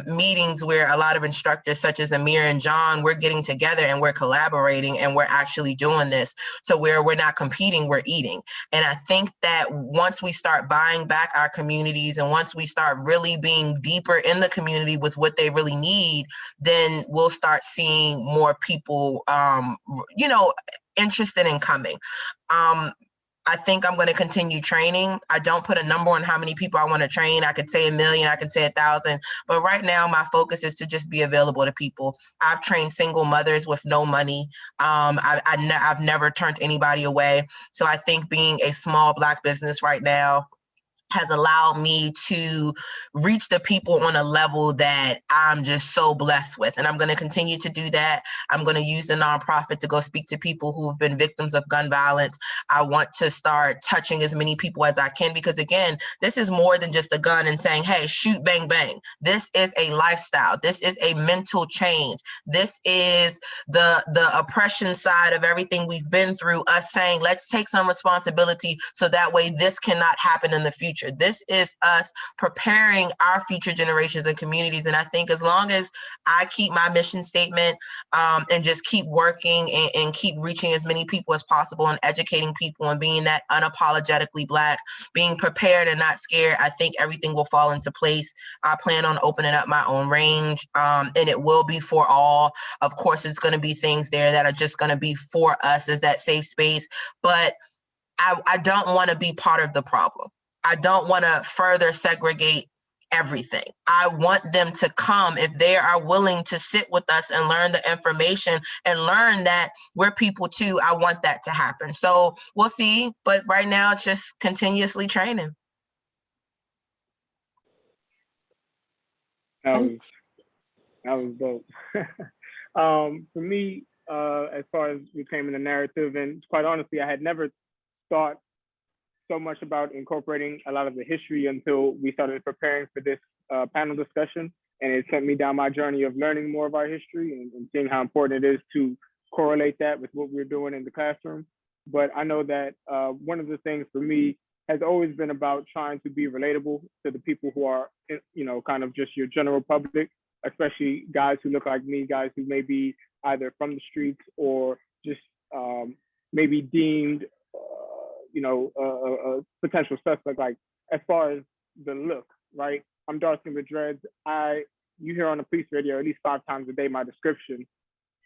meetings where a lot of instructors such as Amir and John, we're getting together and we're collaborating and we're actually doing this. So where we're not competing, we're eating. And I think that once we start buying back our communities and once we start really being deeper in the community with what they really need, then we'll start seeing more people, you know, interested in coming. I think I'm going to continue training. I don't put a number on how many people I want to train. I could say 1 million, I could say 1,000, but right now my focus is to just be available to people. I've trained single mothers with no money. I've never turned anybody away. So I think being a small Black business right now has allowed me to reach the people on a level that I'm just so blessed with. And I'm going to continue to do that. I'm going to use the nonprofit to go speak to people who have been victims of gun violence. I want to start touching as many people as I can, because again, this is more than just a gun and saying, hey, shoot, bang, bang. This is a lifestyle. This is a mental change. This is the oppression side of everything we've been through, us saying, let's take some responsibility so that way this cannot happen in the future. This is us preparing our future generations and communities. And I think as long as I keep my mission statement and just keep working and keep reaching as many people as possible and educating people and being that unapologetically Black, being prepared and not scared, I think everything will fall into place. I plan on opening up my own range and it will be for all. Of course, it's going to be things there that are just going to be for us as that safe space. But I don't want to be part of the problem. I don't want to further segregate everything. I want them to come if they are willing to sit with us and learn the information and learn that we're people too. I want that to happen. So we'll see. But right now it's just continuously training.
That was dope. For me, as far as reclaiming the narrative, and quite honestly, I had never thought so much about incorporating a lot of the history until we started preparing for this panel discussion. And it sent me down my journey of learning more of our history and seeing how important it is to correlate that with what we're doing in the classroom. But I know that one of the things for me has always been about trying to be relatable to the people who are, you know, kind of just your general public, especially guys who look like me, guys who may be either from the streets or just maybe deemed you know, a potential suspect, like as far as the look, right? I'm dark skinned with dreads. You hear on the police radio at least 5 times a day my description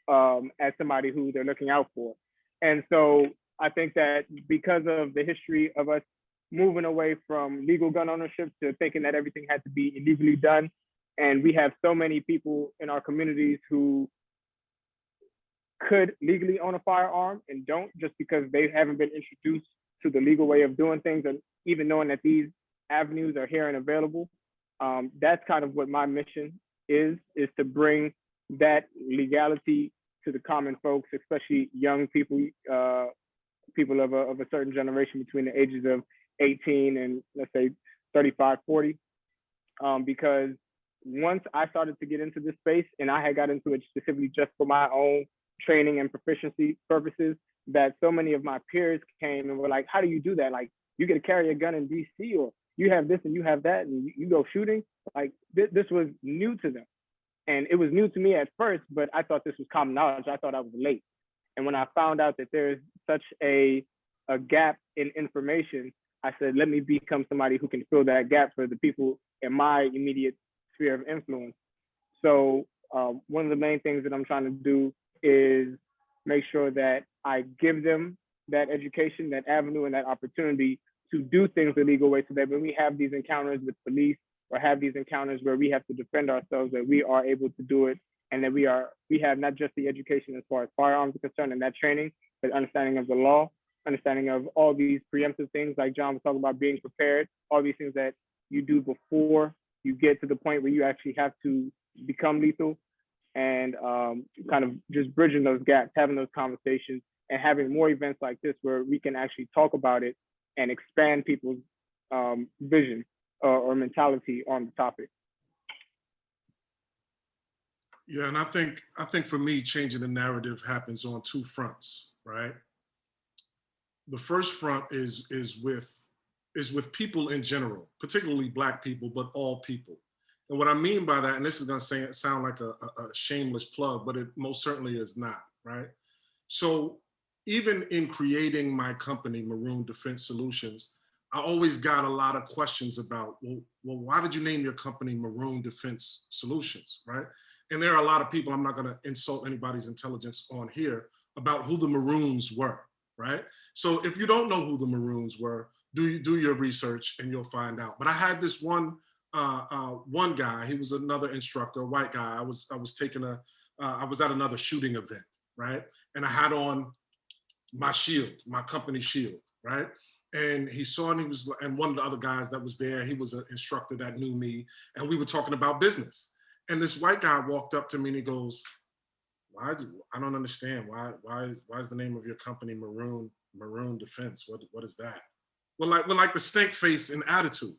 as somebody who they're looking out for. And so I think that because of the history of us moving away from legal gun ownership to thinking that everything had to be illegally done, and we have so many people in our communities who could legally own a firearm and don't, just because they haven't been introduced to the legal way of doing things, and even knowing that these avenues are here and available. That's kind of what my mission is to bring that legality to the common folks, especially young people, people of a certain generation between the ages of 18 and let's say 35, 40. Because once I started to get into this space, and I had got into it specifically just for my own training and proficiency purposes, that so many of my peers came and were like, how do you do that? Like, you get to carry a gun in DC, or you have this and you have that, and you go shooting. Like this was new to them. And it was new to me at first, but I thought this was common knowledge. I thought I was late. And when I found out that there's such a gap in information, I said, let me become somebody who can fill that gap for the people in my immediate sphere of influence. So one of the main things that I'm trying to do is make sure that I give them that education, that avenue, and that opportunity to do things the legal way, so that when we have these encounters with police or have these encounters where we have to defend ourselves, that we are able to do it, and that we have not just the education as far as firearms are concerned and that training, but understanding of the law, understanding of all these preemptive things like John was talking about, being prepared, all these things that you do before you get to the point where you actually have to become lethal, and kind of just bridging those gaps, having those conversations, and having more events like this where we can actually talk about it and expand people's vision or mentality on the topic.
Yeah, and I think for me, changing the narrative happens on two fronts, right? The first front is with people in general, particularly Black people, but all people. And what I mean by that, and this is going to sound like a shameless plug, but it most certainly is not, right? So even in creating my company, Maroon Defense Solutions, I always got a lot of questions about, well, why did you name your company Maroon Defense Solutions, right? And there are a lot of people, I'm not going to insult anybody's intelligence on here, about who the Maroons were, right? So if you don't know who the Maroons were, do your research and you'll find out. But I had this one guy, he was another instructor, a white guy. I was at another shooting event, right? And I had on my shield, my company shield, right? And he saw, and one of the other guys that was there, he was an instructor that knew me, and we were talking about business. And this white guy walked up to me and he goes, I don't understand. Why is the name of your company Maroon Defense? What is that? Well, like the stink face and attitude,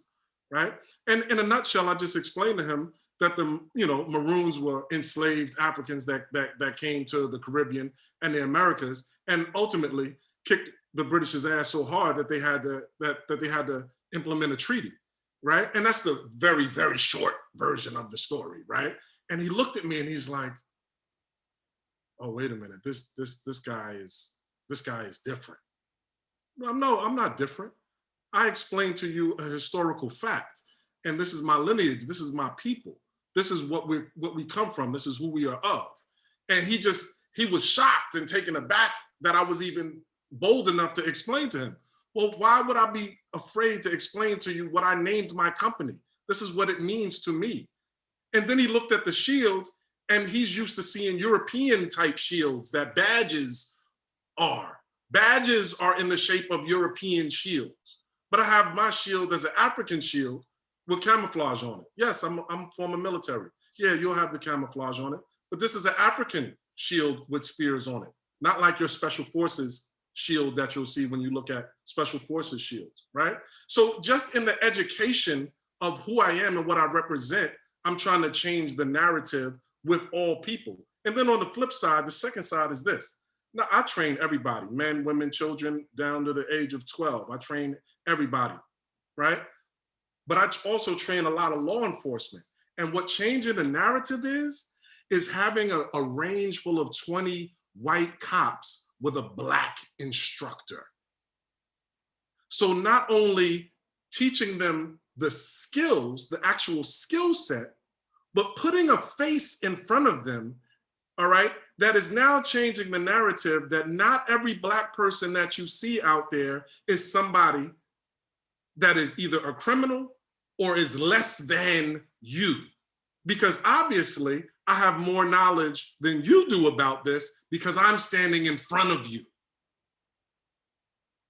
right? And in a nutshell, I just explained to him that the Maroons were enslaved Africans that came to the Caribbean and the Americas, and ultimately kicked the British's ass so hard that they had to implement a treaty, right? And that's the very, very short version of the story, right? And he looked at me and he's like, "Oh, wait a minute, this guy is different." No, I'm not different. I explained to you a historical fact, and this is my lineage. This is my people. This is what we come from. This is who we are of. And he was shocked and taken aback that I was even bold enough to explain to him. Well, why would I be afraid to explain to you what I named my company? This is what it means to me. And then he looked at the shield, and he's used to seeing European type shields that badges are. Badges are in the shape of European shields. But I have my shield as an African shield with camouflage on it. Yes, I'm former military. Yeah, you'll have the camouflage on it. But this is an African shield with spears on it. Not like your special forces shield that you'll see when you look at special forces shields, right? So just in the education of who I am and what I represent, I'm trying to change the narrative with all people. And then on the flip side, the second side is this. Now, I train everybody, men, women, children, down to the age of 12. I train everybody, right? But I also train a lot of law enforcement. And what changing the narrative is having a range full of 20 white cops with a Black instructor. So not only teaching them the skills, the actual skill set, but putting a face in front of them, all right, that is now changing the narrative that not every Black person that you see out there is somebody that is either a criminal or is less than you. Because obviously, I have more knowledge than you do about this because I'm standing in front of you.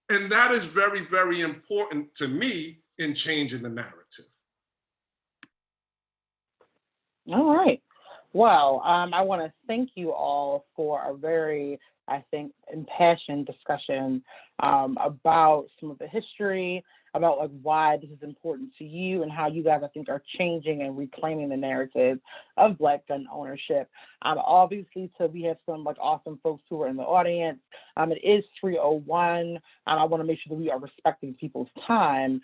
And that is very, very important to me in changing the narrative.
All right. Well, I want to thank you all for a very, I think, impassioned discussion about some of the history, about like why this is important to you and how you guys, I think, are changing and reclaiming the narrative of Black gun ownership. Obviously, we have some like awesome folks who are in the audience. It is 3:01, and I want to make sure that we are respecting people's time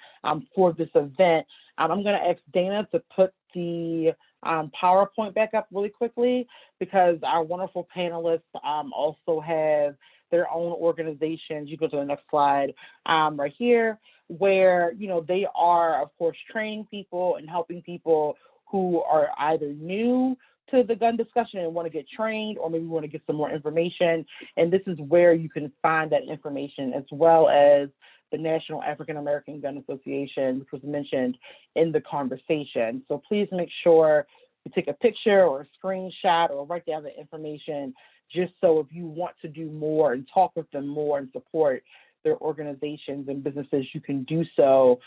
for this event. I'm going to ask Dana to put the PowerPoint back up really quickly, because our wonderful panelists also have their own organizations. You go to the next slide right here, where, you know, they are, of course, training people and helping people who are either new to the gun discussion and want to get trained, or maybe want to get some more information. And this is where you can find that information, as well as the National African American Gun Association, which was mentioned in the conversation. So please make sure you take a picture or a screenshot or write down the information, just so if you want to do more and talk with them more and support their organizations and businesses, you can do so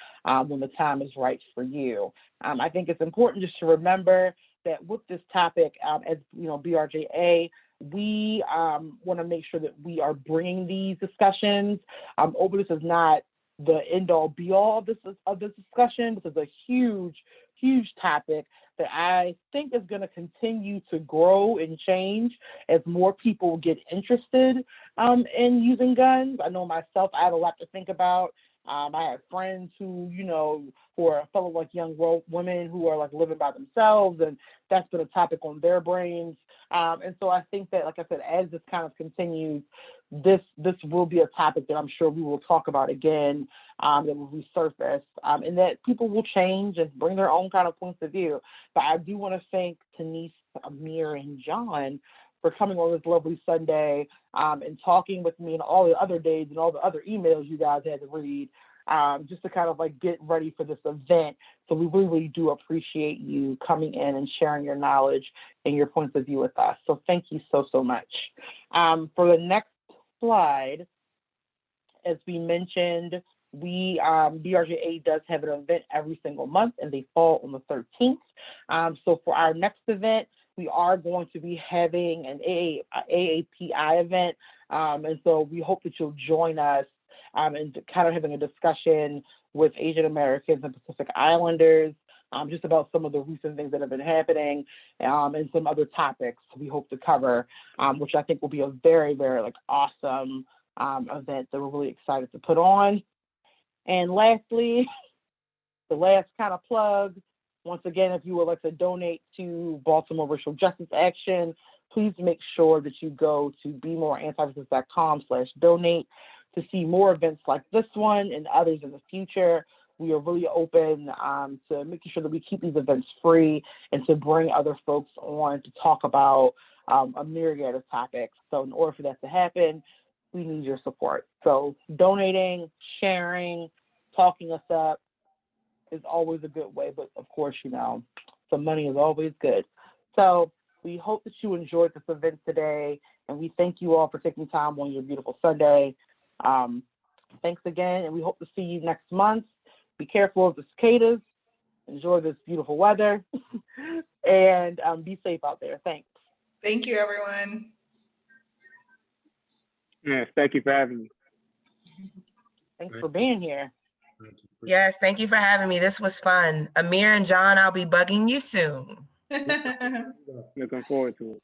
when the time is right for you. I think it's important just to remember that with this topic, as you know, BRJA, we want to make sure that we are bringing these discussions over. This is not the end all be all of this discussion. This is a huge, huge topic that I think is going to continue to grow and change as more people get interested in using guns. I know myself, I have a lot to think about. I have friends who, you know, who are fellow like young women who are like living by themselves, and that's been a topic on their brains. And so I think that, like I said, as this kind of continues, this will be a topic that I'm sure we will talk about again, that will resurface, and that people will change and bring their own kind of points of view. But I do want to thank Denise, Amir, and John for coming on this lovely Sunday and talking with me, and all the other days and all the other emails you guys had to read, just to kind of like get ready for this event. So we really, really do appreciate you coming in and sharing your knowledge and your points of view with us. So thank you so, so much. For the next slide, as we mentioned, we BRJA does have an event every single month, and they fall on the 13th. So for our next event, we are going to be having an AAPI event, and so we hope that you'll join us and kind of having a discussion with Asian Americans and Pacific Islanders, just about some of the recent things that have been happening, and some other topics we hope to cover, which I think will be a very, very like awesome event that we're really excited to put on. And lastly, the last kind of plug, once again, if you would like to donate to Baltimore Racial Justice Action, please make sure that you go to bemoreantiracist.com/donate to see more events like this one and others in the future. We are really open to making sure that we keep these events free and to bring other folks on to talk about a myriad of topics. So in order for that to happen, we need your support. So donating, sharing, talking us up is always a good way, but of course, you know, some money is always good. So we hope that you enjoyed this event today, and we thank you all for taking time on your beautiful Sunday. Thanks again, and we hope to see you next month. Be careful of the cicadas, enjoy this beautiful weather, and be safe out there. Thanks.
Thank you, everyone.
Yes, thank you for having me.
Thanks for being here.
Yes, thank you for having me. This was fun. Amir and John, I'll be bugging you soon.
Looking forward to it.